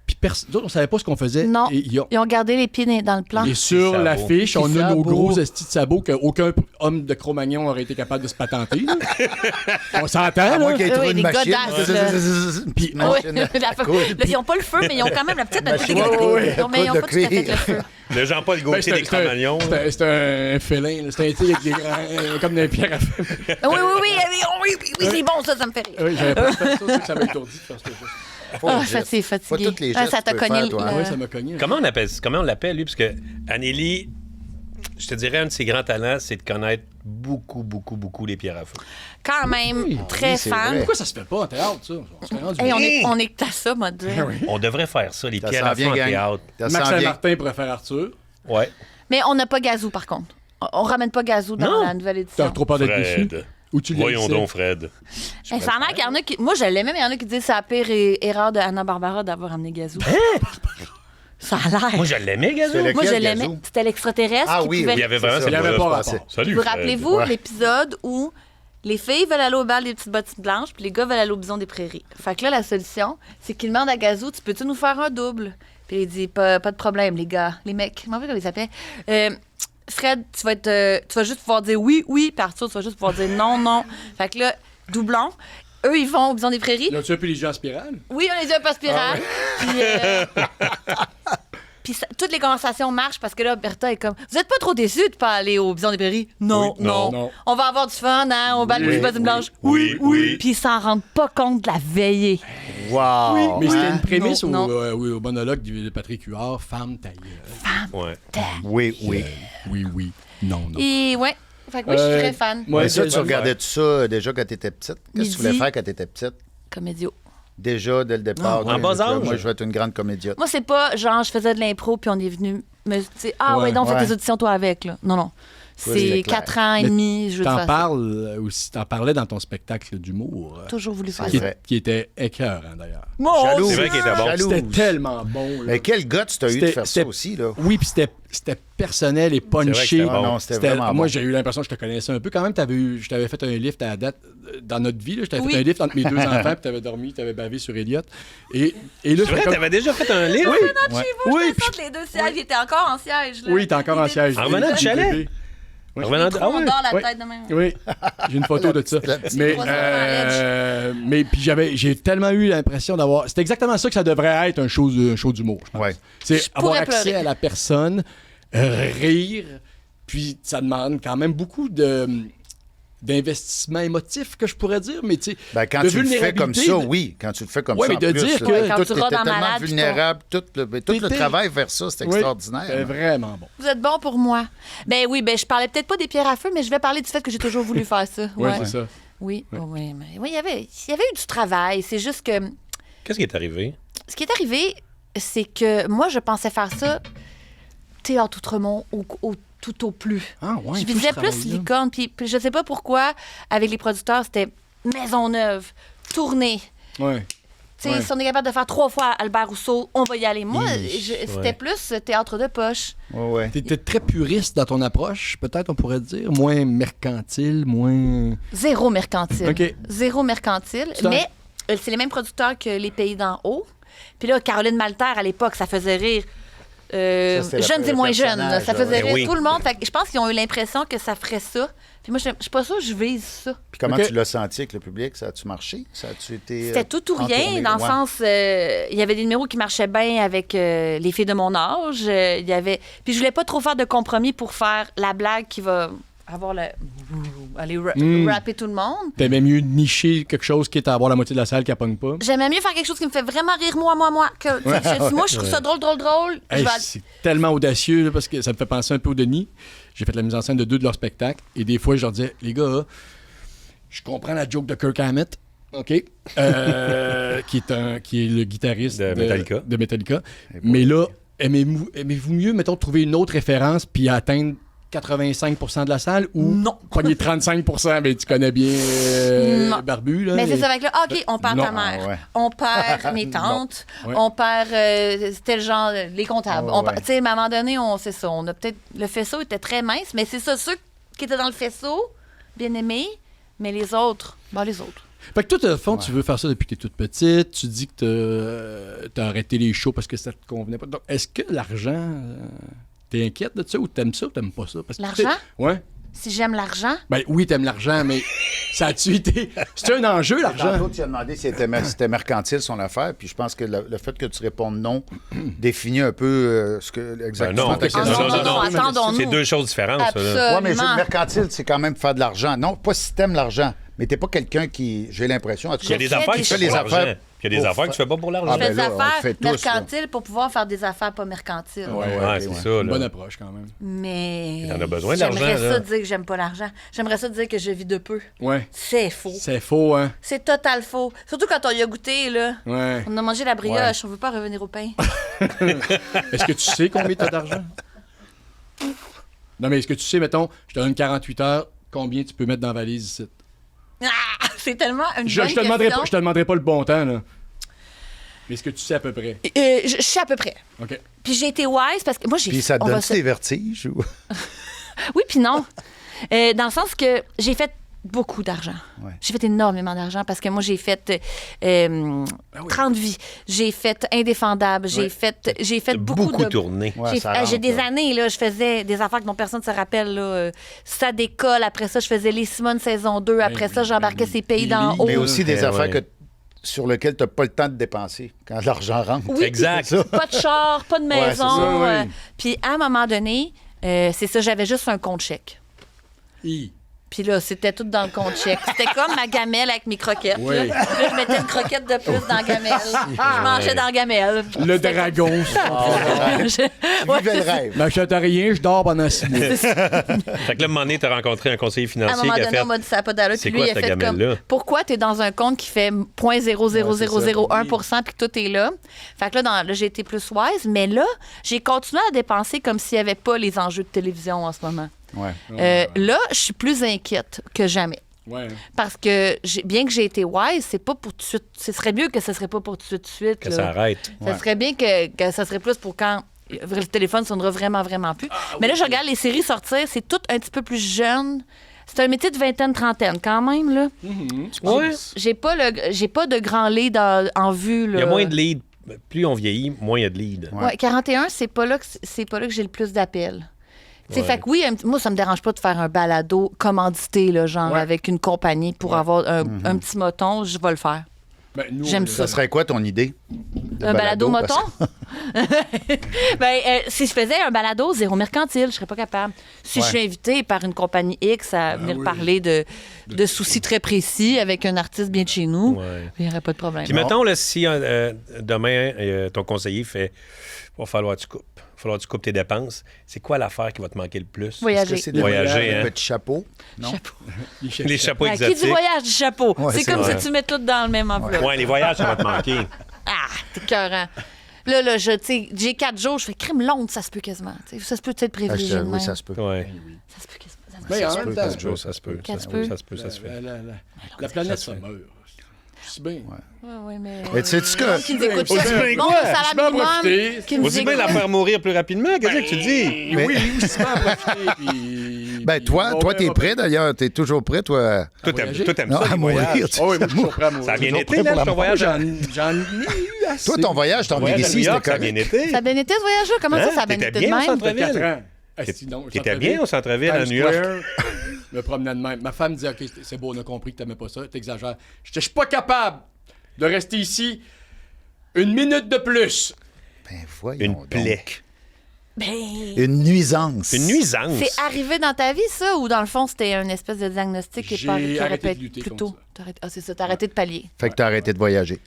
Puis d'autres, on savait pas ce qu'on faisait. Non. Et Ils ont gardé les pieds dans le plan. Et sur sabots. l'affiche, on Petits a nos sabots. gros estis de sabots qu'aucun homme de Cro-Magnon aurait été capable de se patenter. là. On s'entend, À moins là? qu'il ait Oui, trouvé une des machine. godasses, là. Une petite Oui, machine. ils n'ont pas le feu, mais ils ont quand même la petite. Machine à coudre. Non, mais ils n'ont de pas tout à fait cuir. le feu. Le Jean-Paul Ben, Gaultier des Cro-Magnons. C'était un félin. là. C'était un tigre avec des grands... comme des pierres à feu. Oui, c'est bon, ça me fait rire. Oui, j'avais pas fait ça, ça m'a étourdi de faire ce geste. Faut Ah, le geste. c'est Pas fatigué. tous les Ah, gestes ça que t'a tu peux cogné faire, toi, hein. Oui, ça m'a cogné. Comment on l'appelle lui? Parce que Anneli, Je te dirais, un de ses grands talents, c'est de connaître beaucoup les pierres à feu. Quand même, très oui, c'est fan. vrai. Pourquoi ça se fait pas en théâtre, ça? On serait rendu Hey, là. on est à ça, moi, de dire. On devrait faire ça, les Ça pierres s'en à feu vient, en gang. théâtre. Ça Max sent bien. Saint-Martin pourrait faire Arthur. Ouais. Mais on n'a pas Gazou, par contre. On ramène pas Gazou dans Non. la nouvelle T'as édition. trop peur d'être déçu? Fred. Ou tu Voyons l'haïssais? donc, Fred. Hey, ça a l'air qu'il y en a qui... Moi, je l'aimais, mais il y en a qui disent que c'est la pire erreur de Hanna-Barbera d'avoir amené Gazou. Ça a l'air. Moi, je l'aimais, Gazou. C'est Moi, je lequel, l'aimais. Gazou? C'était l'extraterrestre Ah qui oui, pouvait... Il y avait vraiment C'est ce Il y avait gars-là, pas je rapport. pensais. Salut, Vous Fred. rappelez-vous Ouais. l'épisode où les filles veulent aller au bal des petites bottines blanches, puis les gars veulent aller au bison des prairies. Fait que là, la solution, c'est qu'ils demandent à Gazou, tu peux-tu nous faire un double? Puis il dit, pas de problème, les gars, les mecs. Je m'en rappelle comment ils s'appelaient. Fred, tu vas juste pouvoir dire oui, puis Arthur, tu vas juste pouvoir dire non. Fait que là, doublon. Eux, ils vont au bison des prairies. Là, tu as pu les gens en spirale? Oui, on les a pas spirale. Puis toutes les conversations marchent parce que là, Bertha est comme, vous êtes pas trop déçus de pas aller au bison des prairies? Non, Oui, non. On va avoir du fun, hein, au bal des bottines blanches. Oui. Puis ils s'en rendent pas compte de la veillée. Wow! Mais c'était Hein? une prémisse Non. au monologue de Patrick Huard, femme ta gueule. Ouais. Oui. Oui. Non. Et ouais, fait que moi, je suis très fan. Moi, Mais ça, c'est- tu regardais tout ça déjà quand t'étais petite? Qu'est-ce que tu voulais Midi. faire quand t'étais petite? Comédio. Déjà, dès le départ. en bas âge. Moi, je vais être une grande comédienne. Moi, c'est pas genre, je faisais de l'impro, puis on est venu me dire, ah Ouais, ouais, donc, fais ouais. tes auditions, toi, avec, là. Non. c'était C'est clair. 4 ans et Mais demi, je veux te T'en faire ça. parles aussi, t'en parlais dans ton spectacle d'humour. Toujours voulu faire C'est ça. vrai. Qui était écœurant, d'ailleurs. Jalouse. C'est vrai qu'il était bon. Jalouse. C'était tellement bon. là. Mais quel guts t'as eu de C'était- faire ça c'était- aussi, là? Oui, puis c'était personnel et C'est vrai que punché. c'était bon. Non, c'était vraiment Moi, bon. j'ai eu l'impression que je te connaissais un peu. Quand même, je t'avais fait un lift à la date dans notre vie. Là, je t'avais Oui. fait un lift entre mes deux enfants, puis t'avais dormi, t'avais bavé sur Elliot. Et là, C'est je vrai, fais comme- t'avais déjà fait un livre? Oui, Oui, puis les deux sièges, il était encore en siège. Là. oui, t'es encore en siège. En revenant du chalet? Oui. En revenant de- Ah On ouais. dort la Oui. tête de même. Oui, j'ai une photo de ça. la petite Mais, croissant à mais puis j'ai tellement eu l'impression d'avoir. C'est exactement ça que ça devrait être un show d'humour, je pense. Ouais. C'est Je avoir pourrais accès pleurer. à la personne, rire, puis ça demande quand même beaucoup d'investissement émotif, que je pourrais dire, mais tu sais. Ben, quand de tu le fais comme vulnérabilité, ça, de- oui. Quand tu le fais comme Ouais, ça, mais de en plus, dire là, que- Quand tout tu était rôdes en tellement malade, puis vulnérable. Tout le T'étais- travail vers ça, c'est Oui, extraordinaire. c'était vraiment bon. Vous êtes bon pour moi. Ben oui, ben je parlais peut-être pas des pierres à feu, mais je vais parler du fait que j'ai toujours voulu faire ça. Oui, Ouais. c'est ça. Oui, oui, mais oui, il y avait eu du travail. C'est juste que Qu'est-ce qui est arrivé? ce qui est arrivé, c'est que moi, je pensais faire ça théâtre Outremont tout au plus. Ah, ouais, Je tout visais ce plus travail-là. Licorne, puis je sais pas pourquoi, avec les producteurs, c'était Maisonneuve, tournée. Ouais. Tu sais, Ouais. si on est capable de faire 3 fois Albert Rousseau, on va y aller. Moi, Oui. c'était Ouais. plus théâtre de poche. Ouais. T'étais très puriste dans ton approche, peut-être, on pourrait dire. Moins mercantile, moins. Zéro mercantile. OK. Zéro mercantile. C'est un- Mais c'est les mêmes producteurs que Les Pays d'en haut. Puis là, Caroline Malter, à l'époque, ça faisait rire. Ça, c'était Jeunes le et moins jeunes, personnage, ça faisait là, rire oui. tout le monde. Fait que je pense qu'ils ont eu l'impression que ça ferait ça. Puis moi, je suis pas sûre que je vise ça. Puis comment OK. tu l'as senti avec le public? Ça a-tu marché? Ça a-tu été. C'était tout ou rien, entourné? dans le Ouais. sens, il y avait des numéros qui marchaient bien avec les filles de mon âge. Il y avait... Puis je voulais pas trop faire de compromis pour faire la blague qui va avoir le... aller rapper tout le monde. T'aimais mieux nicher quelque chose qui est à avoir la moitié de la salle qui ne pogne pas. J'aimais mieux faire quelque chose qui me fait vraiment rire, moi. Que, tu sais, moi, je trouve ça drôle. Je Hey, vais- c'est tellement audacieux là, parce que ça me fait penser un peu au Denis. J'ai fait la mise en scène de 2 de leurs spectacles et des fois, je leur disais, les gars, je comprends la joke de Kirk Hammett, OK, qui est le guitariste De Metallica. de Metallica. Mais là, aimez-vous mieux, mettons, trouver une autre référence puis atteindre 85% de la salle ou Non. pogner 35%, mais tu connais bien Non. Barbu, là. Mais c'est et- ça, avec là, OK, on perd Non. ta mère, Ah ouais. on perd mes tantes, Ouais. on perd, c'était le genre, les comptables. Ah ouais. Tu sais, à un moment donné, c'est ça, on a peut-être, le faisceau était très mince, mais c'est ça, ceux qui étaient dans le faisceau, bien aimés, mais les autres, les autres. Fait que toi, au fond, tu veux faire ça depuis que t'es toute petite. Tu dis que t'as arrêté les shows parce que ça te convenait pas. Donc, est-ce que l'argent... t'es inquiète de ça ou t'aimes ça ou t'aimes pas ça? Parce que, L'argent? tu sais, ouais. Si j'aime l'argent, Ben oui, t'aimes l'argent, mais ça a-tu été... C'est un enjeu, l'argent? Tantôt, tu as demandé si c'était mercantile son affaire, puis je pense que le fait que tu répondes non définit un peu ce que exactement non, ta Ah, question. non, attendons-nous. C'est 2 choses différentes, ça. là. Ouais, mais absolument. le mercantile, c'est quand même faire de l'argent. Non, pas si t'aimes l'argent, mais t'es pas quelqu'un qui, j'ai l'impression, en tout Il y a cas, des fait affaires des qui fais sont les pour affaires. l'argent. Puis il Il y a des affaires que tu fais pas pour l'argent. Je fais ben des là, on le affaires fait tous, là. mercantiles pour pouvoir faire des affaires pas mercantiles. Ouais, Ouais, ok, c'est ouais. ça. Une bonne Là. approche, quand même. Mais. T'en as besoin d'argent, J'aimerais là. ça dire que j'aime pas l'argent. J'aimerais ça dire que je vis de peu. Ouais. C'est faux. C'est faux, hein? C'est total faux. Surtout quand on y a goûté, là. Ouais. On a mangé la brioche, on veut pas revenir au pain. Est-ce que tu sais combien t'as d'argent? Non, mais est-ce que tu sais, mettons, je te donne 48 heures, combien tu peux mettre dans la valise ici? Ah, c'est tellement une Je bonne te demanderai question. pas, je te demanderai pas le bon temps, là. Mais est-ce que tu sais à peu près? Je sais à peu près. OK. Puis j'ai été wise parce que moi, j'ai Puis ça te on va donne-tu se- des vertiges? Ou... Oui, puis non. Dans le sens que j'ai fait beaucoup d'argent. Ouais. J'ai fait énormément d'argent parce que moi, j'ai fait 30 vies. J'ai fait Indéfendable. J'ai fait beaucoup de... tourné. Ouais, ça J'ai rentre, des là. années, là, je faisais des affaires dont personne ne se rappelle. Là. Ça décolle. Après ça, je faisais Les Simone saison 2. Après ça, j'embarquais ces pays d'en haut. Mais aussi des Eh affaires ouais. sur lesquelles tu n'as pas le temps de dépenser quand l'argent rentre. Oui, Exact. Ça. pas de char, pas de Ouais, c'est maison. ça, oui. Puis à un moment donné, c'est ça, j'avais juste un compte chèque. Hi. Puis là, c'était tout dans le compte chèque. C'était comme ma gamelle avec mes croquettes. Oui. Là. Puis là, je mettais une croquette de plus dans la gamelle. Je mangeais dans la gamelle. Le dragon. Ouais, Vivez le rêve. Je m'achète rien, je dors pendant 6 mois. Fait que là, à un moment donné, t'as rencontré un conseiller à un financier moment qui a donné, fait... on m'a dit ça n'a pas d'allure. C'est Puis lui, quoi il a cette fait comme gamelle-là? pourquoi tu es dans un compte qui fait 0.00001% puis que tout est là. Fait que là, j'ai été plus wise. Mais là, j'ai continué à dépenser comme s'il n'y avait pas les enjeux de télévision en ce moment. Ouais. Là, je suis plus inquiète que jamais. Ouais. Parce que bien que j'ai été wise, c'est pas pour tout de suite. Ce serait mieux que ce serait pas pour tout de suite. Que là. ça arrête. Ça serait bien que ça serait plus pour quand le téléphone sonnera vraiment, vraiment plus. Mais là, je regarde les séries sortir, c'est tout un petit peu plus jeune. C'est un métier de vingtaine, trentaine quand même, là. Ouais. J'ai pas de grand lead en vue, là. Il y a moins de leads. Plus on vieillit, moins il y a de leads. Ouais, 41, c'est pas là que j'ai le plus d'appels. T'sais, fait que oui, moi, ça me dérange pas de faire un balado commandité, là, genre avec une compagnie pour avoir un petit moton, je vais le faire. Ben, nous, J'aime Ça serait quoi ton idée? de Un balado parce moton? Si je faisais un balado zéro mercantile, je serais pas capable. Si je suis invitée par une compagnie X à venir parler de soucis très précis avec un artiste bien de chez nous, Ouais. il n'y aurait pas de problème. Puis mettons, là, si demain, ton conseiller fait « Va falloir que tu coupes. Va falloir que tu coupes tes dépenses. » C'est quoi l'affaire qui va te manquer le plus? Est-ce Voyager. que c'est des Voyager, voyages, hein? des petits chapeaux? Non? Chapeau. Les chapeaux Ouais, qui exotiques. dit voyage, du chapeau. Ouais, c'est c'est comme vrai. si tu mets tout dans le même enveloppe. Ouais, les voyages, ça va te manquer. Ah, t'es écœurant. Là, j'ai 4 jours, je fais crime Londres, ça se peut quasiment. T'sais, ça se peut être Ah, privilégié de même. oui, ça se peut. Ouais. Ça se peut quasiment. Mais en se même peut, temps, ça se peut. Ça se peut. Quatre Ça se peu. peut. Ça se peut. Ça se fait. la planète Ça se se fait. meurt. C'est bien. Ouais, mais. Mais tu sais-tu que... Qui nous écoute Aussi ça? bien Bon, quoi? salaire Je peux en minimum. profiter. Qui nous Aussi bien la écoute. faire mourir plus rapidement. Qu'est-ce que tu dis? Mais- Oui, aussi bien en profiter. Puis... Ben, toi, t'es prêt, d'ailleurs. T'es toujours prêt, toi? Toi, voyager? t'aimes Non, ça, à les mourir. voyages. Oh oui, moi, je suis toujours prêt à mourir. Ça a bien Toujours été, prêt là, pour la ton mort. voyage? J'en ai eu assez. Toi, ton voyage, ton Voyage à ici, New c'était York, ça a bien correct. été. Ça a bien été ce voyage-là? Comment ça, ça a bien T'étais été bien de au même? centre-ville? 4 ans. Ah, sinon, T'étais centre-ville, bien au centre-ville à Times New York? Square, me promenais de même. Ma femme disait, OK, c'est beau, on a compris que t'aimais pas ça, t'exagères. Je suis pas capable de rester ici une minute de plus. Ben, voyons Une donc. plaie. Ben. Une nuisance. Une nuisance. C'est arrivé dans ta vie, ça, ou dans le fond, c'était une espèce de diagnostic qui J'ai aurait arrêté pu de être lutter plus contre tôt? Ah, c'est ça, t'as arrêté de pallier. Fait que t'as arrêté de voyager.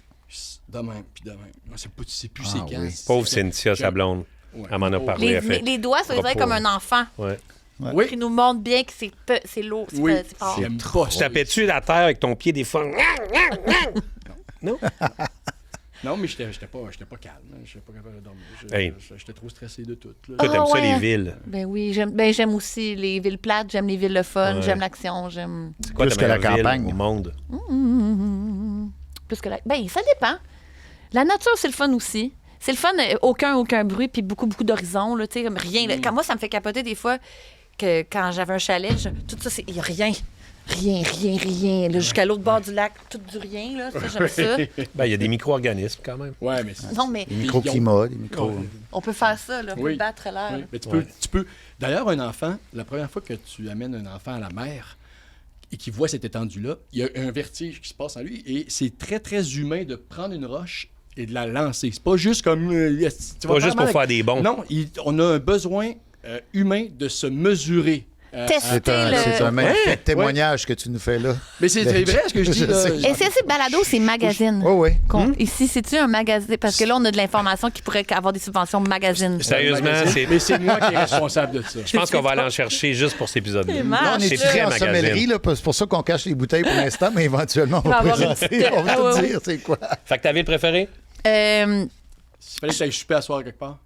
De même, puis de même. Moi, c'est plus Ah, c'est quand. oui. Pauvre Cynthia, sa blonde. Ouais. Elle m'en a parlé. elle fait. Les doigts, ça veut dire Propos. comme un enfant Ouais. Oui. qui nous montre bien que c'est lourd, Oui. c'est fort. J'aime pas Tu ça. tapais-tu la terre avec ton pied des fois? Non, mais j'étais pas calme. J'étais pas capable de dormir. Hey. J'étais trop stressé de tout. Là. Toi, t'aimes ça, ouais. les villes. Ben oui, j'aime aussi les villes plates, j'aime les villes le fun, Ouais. j'aime l'action, j'aime C'est quoi Plus ta que la meilleure ville campagne. au monde? plus que la... Ben, ça dépend. La nature, c'est le fun aussi. C'est le fun, aucun bruit, puis beaucoup d'horizons, là, tu sais, comme rien. Là. Quand moi, ça me fait capoter des fois que quand j'avais un chalet, tout ça, il y a rien. Rien. Là, jusqu'à l'autre bord du lac, tout du rien, là. Ça, j'aime ça. Ben, il y a des micro-organismes quand même. Ouais, mais c'est. Non, mais Des microclimats, des micro... on peut faire ça, là. On peut Oui. battre l'air. Oui, mais tu peux. D'ailleurs, un enfant, la première fois que tu amènes un enfant à la mer et qu'il voit cette étendue-là, il y a un vertige qui se passe en lui et c'est très, très humain de prendre une roche et de la lancer. C'est pas juste comme. Pas juste pour faire des bons. Non, on a un besoin humain de se mesurer tester le... C'est un magnifique témoignage que tu nous fais là. Mais c'est vrai ce que je dis. Je là. sais. Est-ce que c'est balado, c'est magazine? Oh oui. Ici, c'est-tu un magazine? Parce que là, on a de l'information qui pourrait avoir des subventions magazine. Sérieusement, Mais c'est moi qui est responsable de ça. je pense qu'on va aller en chercher juste pour cet épisode-là. C'est Là, on est C'est très très en magazine. sommellerie, là, c'est pour ça qu'on cache les bouteilles pour l'instant, mais éventuellement, on va va avoir une présenter. petite- On va Ah, tout ouais, dire, c'est quoi. Fait que ta ville préférée? S'il fallait que tu ailles souper à soir quelque part.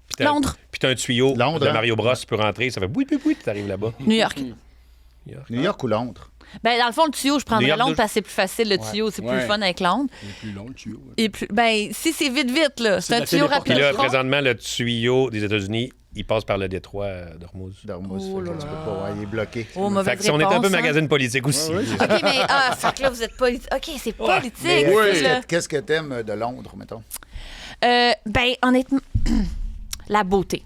Puis t'as- Londres. Puis t'as un tuyau Londres, de hein? Mario Bros, tu peux rentrer, ça fait boui, boui, boui, puis t'arrives là-bas. New York. New York ou Londres? Ben, dans le fond, le tuyau, je prendrais New York, Londres de- parce que c'est plus facile, le tuyau, c'est plus Ouais. le fun avec Londres. Il est plus long, le tuyau. ouais. Et plus, ben, si c'est vite, là, c'est de un la tuyau téléportation. Puis rapide. là, front. présentement, le tuyau des États-Unis, il passe par le détroit d'Ormuz. Darmousse, Oh fait que là tu là. peux pas, ouais, il est bloqué. Oh, mauvaise Fait que si on est un peu réponse, hein. magazine politique aussi. OK, mais fait que là, vous êtes politique. OK, c'est politique. Mais, ça, Oui. là. Qu'est-ce que t'aimes de Londres, mettons? Ben, honnêtement, la beauté.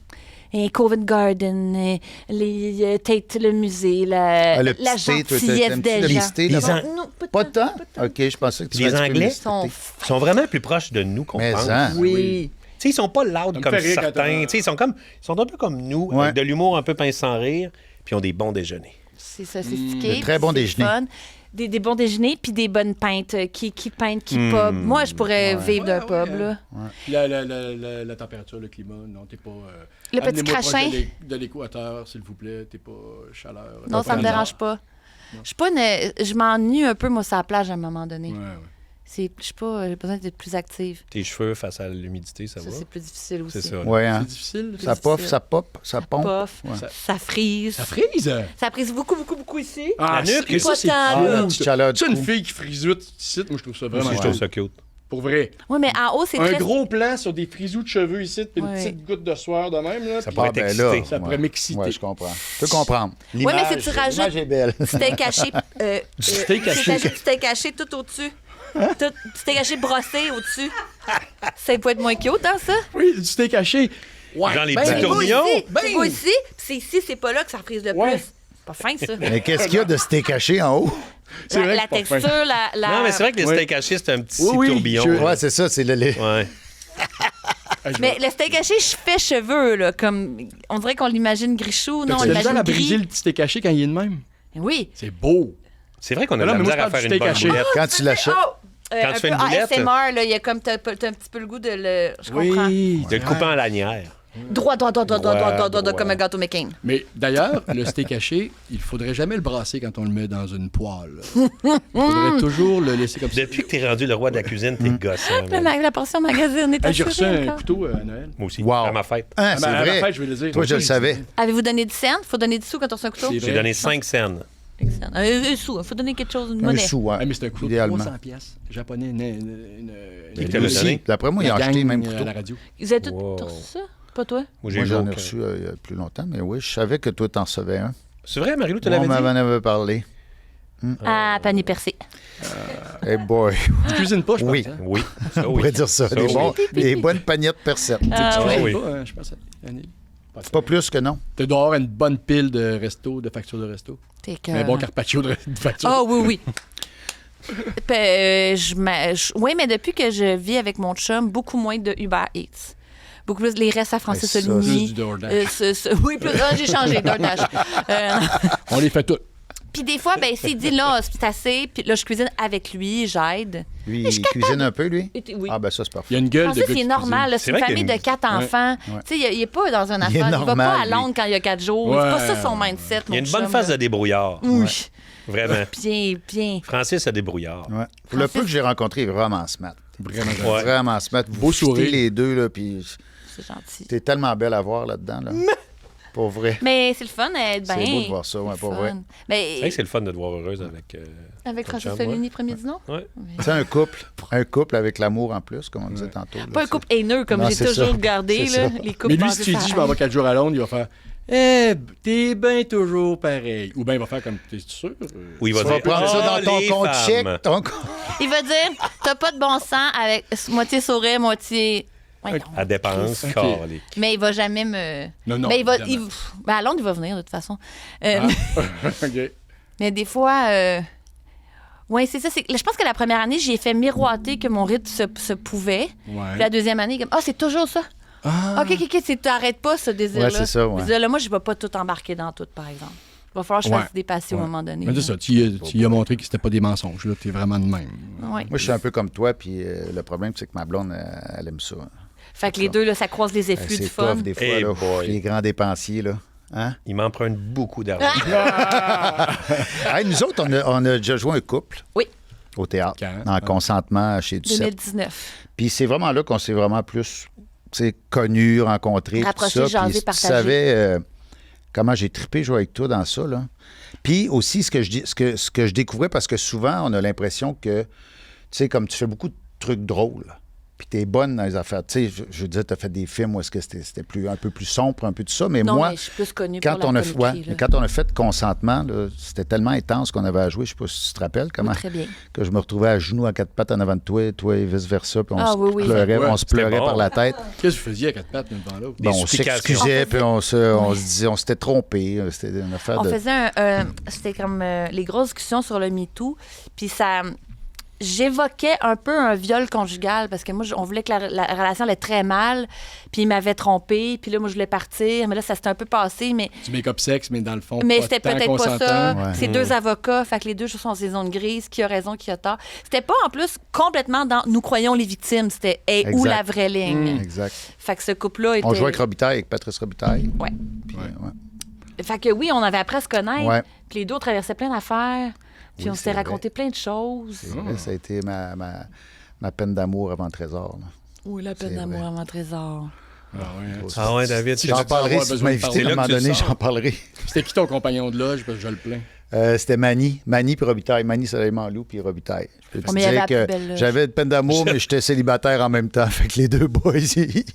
Et Covent Garden, les Tate, le musée, la Le petit la thé, toi, gentillesse t'aimes-tu des le gens. petit thé, Les là-bas? An- Non, Pas de temps? OK, je pensais que tu Les serais un petit peu Anglais le petit sont thé. Ils sont vraiment plus proches de nous qu'on Mais pense. hein. Oui. Tu sais, ils sont pas loud me comme fait rire quand certains. t'as- Tu sais, ils sont un peu comme nous, Ouais. avec de l'humour un peu pince sans rire, puis ils ont des bons déjeuners. C'est sophistiqué. De très bons c'est déjeuners. fun. Des bons déjeuners, puis des bonnes pintes. Qui peintent, qui pub. Moi, je pourrais vivre d'un Ouais, pub, ouais, là. Puis la température, le climat, non, t'es pas. Le petit amenez-moi proche crachin. de l'équateur, s'il vous plaît, t'es pas chaleur. Non, ça me dérange pas. Je suis pas je m'ennuie un peu, moi, sur la plage à un moment donné. Ouais, ouais. Je sais pas, j'ai besoin d'être plus active. Tes cheveux face à l'humidité, ça Ça, va? c'est plus difficile aussi. C'est ça. Ouais, hein. C'est difficile. Ça poffe, ça pop, ça pompe. Puff, Ouais. ça frise. Ça frise. Ça frise beaucoup ici. Ah, La nuque, c'est- ça, Pas c'est tant, Ah, là. la petite chaleur Tu du une cou. fille qui frisouite ici, moi je trouve ça Moi vraiment aussi, je trouve cool. ça cute. Pour vrai. Oui, mais en haut, c'est Un très... gros plan sur des frisous de cheveux ici, puis une Ouais. petite goutte de sueur de même. Là, Ça puis- pourrait Ah, ben t'exciter. là, Ça pourrait m'exciter. Ouais, je comprends. Je peux comprendre. Oui, mais si tu rajoutes L'image est belle. du steak haché... Du steak haché. Si t'ajoutes du steak haché tout au-dessus. Du steak haché brossé au-dessus. Ça peut être moins cute, hein, ça? Oui, du steak haché. Ouais. Genre les ben, petits C'est beau tourbillons. ici, Ben. c'est beau ici, puis c'est ici, c'est pas là que ça frise le Ouais. plus. C'est pas fin, ça. Mais qu'est-ce qu'il y a de steak caché en haut? C'est vrai La que c'est pas texture, fin. la... Non, mais c'est vrai que les Ouais. steaks hachés, c'est un petit Oui, oui, tourbillon. je- Ouais, c'est ça, c'est le lait. Ouais. Hey, je Mais vais- le steak haché, je fais cheveux, là, comme... On dirait qu'on l'imagine grichou, non, on T'as de la misère l'imagine à briser gris. le petit steak haché quand il est de même. Oui. C'est beau. C'est vrai qu'on a Non, de la mais moi, misère je à parle faire du une bonne steak haché. boulette. Quand tu l'achètes. Oh! Quand Un tu fais peu une boulette. ASMR, là, il y a comme t'as un petit peu le goût de le... Je comprends. Oui. De le couper en lanière. Droit, Droit. comme un gâteau McCain. Mais d'ailleurs, le steak haché, il faudrait jamais le brasser quand on le met dans une poêle. Il faudrait toujours le laisser comme ça. Depuis que t'es rendu le roi de la cuisine, t'es gossant. man. La portion magazine est Hey, j'ai reçu assurée un encore. couteau à Noël. Moi aussi. Wow. À ma fête. Hein, Ah, c'est ben, à ma vrai. fête, je vais le dire. Toi, je le savais. Avez-vous donné du cent? Faut donner du sous quand on reçoit un couteau? C'est J'ai vrai. donné 5 cents. Un sou, il faut donner quelque chose, une Un monnaie. sou, ouais. Ah, mais c'est un couteau de Idéalement. 300 pièces japonais. Qui te l'a Aussi. donné? D'après moi, il a La acheté le gang, même à couteau. la radio. Vous avez tout Wow. reçu ça? Pas toi? Moi, Moi, j'en ai aucun. reçu il y a plus longtemps, mais oui, je savais que toi, t'en recevais un. C'est vrai, Marie-Lou, te On l'avais dit? m'en avait parlé. Ah, panier percé. Hey boy, Tu cuisines pas, je pense. Oui. hein? Oui. Ça, on oui. pourrait dire ça. Ça, Des, oui. bons- des bonnes pagnettes percettes. Ah, Tu ouais. cuisines oui. pas, hein, je pense. Annie. Pas plus que non. Tu dois avoir une bonne pile de resto, de factures de resto. T'es que... Un bon carpaccio de facture. Ah oui. Oui, mais depuis que je vis avec mon chum, beaucoup moins de Uber Eats. Beaucoup plus les restes à Francis Ouais, ça, Plus Oligny. du DoorDash. Oui, plus. Ah, j'ai changé, DoorDash. On les fait toutes. Puis des fois, ben, s'il dit là, c'est assez, puis là, je cuisine avec lui, j'aide. Lui, il cuisine un peu, lui? Oui. Ah, ben ça, c'est Il y a parfait. une gueule Francis, de gars c'est qui normal. là, C'est C'est une vrai qu'il y a famille de une- 4 enfants. Ouais. Tu sais, il n'est pas dans un Il est affaire. Il va normal, pas à lui. Londres quand il y a 4 jours. Ouais. C'est pas ça son mindset, Il y a une mon bonne chum, phase là. de débrouillard. Oui. Vraiment. Bien. Francis a débrouillard. Ouais. Pour le peu que j'ai rencontré, il est vraiment smart. Vraiment. Ouais. Vraiment smart. Vous Beau fitez sourire. les deux, là, puis C'est gentil. t'es tellement belle à voir là-dedans, là. Pour vrai. Mais c'est le fun d'être bien. C'est beau de voir ça, ouais, C'est pour fun. vrai. Mais C'est vrai que c'est le fun de te voir heureuse avec. avec ton Francis chum, ouais. Oligny, premier du nom? Ouais. C'est un couple avec l'amour en plus, comme on disait tantôt. là, Pas un c'est- couple haineux, comme Non, j'ai c'est toujours ça. regardé. C'est Là, ça. les couples Mais lui, basés si tu lui sur dis, je la m'en vais haine. 4 jours à Londres, il va faire t'es bien toujours pareil. Ou bien il va faire comme t'es sûr? Où il va Tu vas dire, prendre ça Ah, dans ton les compte femmes. chèque. Il va dire, t'as pas de bon sens avec moitié sourire, moitié... Ouais, non. À dépense, Ok. calé. Mais il va jamais me... Non, Mais il va, évidemment. ben à Londres, il va venir, de toute façon. Ah. OK. Mais des fois... Oui, c'est ça. Je pense que la première année, j'ai fait miroiter que mon rythme se pouvait. Ouais. Puis la deuxième année, comme, ah, c'est toujours ça. Ah. OK, tu t'arrêtes pas ce désir-là. Ouais, c'est ça, ouais. Ce désir-là, moi, je ne vais pas tout embarquer dans tout, par exemple. Il va falloir que je fasse des passions à un moment donné. Mais c'est ça, tu y as montré que c'était pas des mensonges. Là, t'es vraiment de même. Ouais. Moi, je suis un peu comme toi, puis le problème, c'est que ma blonde, elle aime ça. Fait que les deux, là, ça croise les effluves C'est du fun. tough, des fois, Hey là, boy. les grands dépensiers, là. Hein? Il m'emprunte beaucoup d'argent. Hey, nous autres, on a déjà joué un couple Oui, au théâtre, Quand? en consentement chez Duceppe. 2019. Puis c'est vraiment là qu'on s'est vraiment plus connus, rencontrés. Rapprochés, tout ça. jasés, Puis tu partagés. savais comment j'ai trippé jouer avec toi dans ça. Là. Puis aussi, ce que je découvrais, parce que souvent, on a l'impression que, tu sais, comme tu fais beaucoup de trucs drôles, puis t'es bonne dans les affaires. Tu sais, je veux dire, t'as fait des films où est-ce que c'était un peu plus sombre, un peu tout ça, mais Non, moi... mais je suis plus connue Quand pour on, la a, comiquerie, là. quand on a fait Consentement, là, c'était tellement intense qu'on avait à jouer. Je sais pas si tu te rappelles comment Oui, très bien. que je me retrouvais à genoux à quatre pattes en avant de toi et vice-versa. Puis on Ah, se oui, oui. pleurait, Ouais, on se pleurait c'était bon. par la tête. Qu'est-ce que vous faisiez à quatre pattes, l'une devant l'autre? Des Bon, on supplications. s'excusait, On puis on se disait, on s'était trompé. C'était une affaire On de... faisait c'était comme les grosses discussions sur le MeToo, puis ça... J'évoquais un peu un viol conjugal parce que moi, on voulait que la relation allait très mal, puis il m'avait trompé, puis là, moi, je voulais partir, mais là, ça s'était un peu passé, mais Du make-up sexe, mais dans le fond, mais pas c'était tant peut-être pas ça. consentant. Ouais. C'est deux avocats, fait que les deux sont en zones grises, qui a raison, qui a tort. C'était pas en plus complètement dans nous croyons les victimes, c'était hey, où Exact. la vraie ligne. Exact. Fait que ce couple-là était. On jouait avec Robitaille, avec Patrice Robitaille. Ouais. Puis, ouais. Fait que oui, on avait appris à se connaître, Ouais. puis les deux on traversait plein d'affaires, puis Oui, on c'est s'était vrai. raconté plein de choses. C'est vrai, ça a été ma peine d'amour avant le trésor. Là. Oui, la peine C'est d'amour vrai. avant le trésor. Ah ouais, hein. Ah ouais, David, Si c'est- J'en tu parlerai avoir si tu besoin de m'invites parler. à un moment C'est là que tu donné, le sors. j'en parlerai. C'était qui ton compagnon de loge? Parce que je le plains. C'était Mani puis Robitaille. Mani Soleil-Manlou puis Robitaille. Je peux te Mais il y avait dire la plus que belle loge. j'avais une peine d'amour, mais j'étais célibataire en même temps. Fait que les deux boys, ils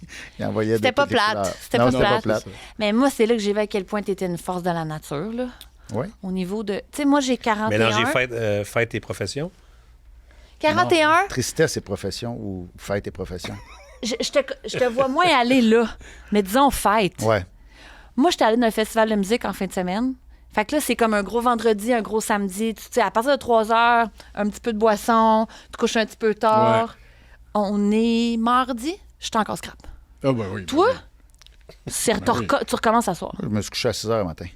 envoyaient C'était de pas toutes les plate. couleurs. C'était Non, pas c'était plate. Mais moi, c'est là que j'ai vu à quel point tu étais une force de la nature, là. Oui. Au niveau de. Tu sais, moi, j'ai 41. Mélanger fête et profession. 41, Tristesse et profession ou fête et profession. je te vois moins aller là. Mais disons fête. Ouais. Moi, j'étais allée dans un festival de musique en fin de semaine. Fait que là, c'est comme un gros vendredi, un gros samedi. Tu sais, à partir de 3 heures, un petit peu de boisson, tu te couches un petit peu tard. On est mardi, je suis encore scrap. Ah, ben oui. Toi, oui. tu recommences à soir. Je me suis couché à 6 heures le matin.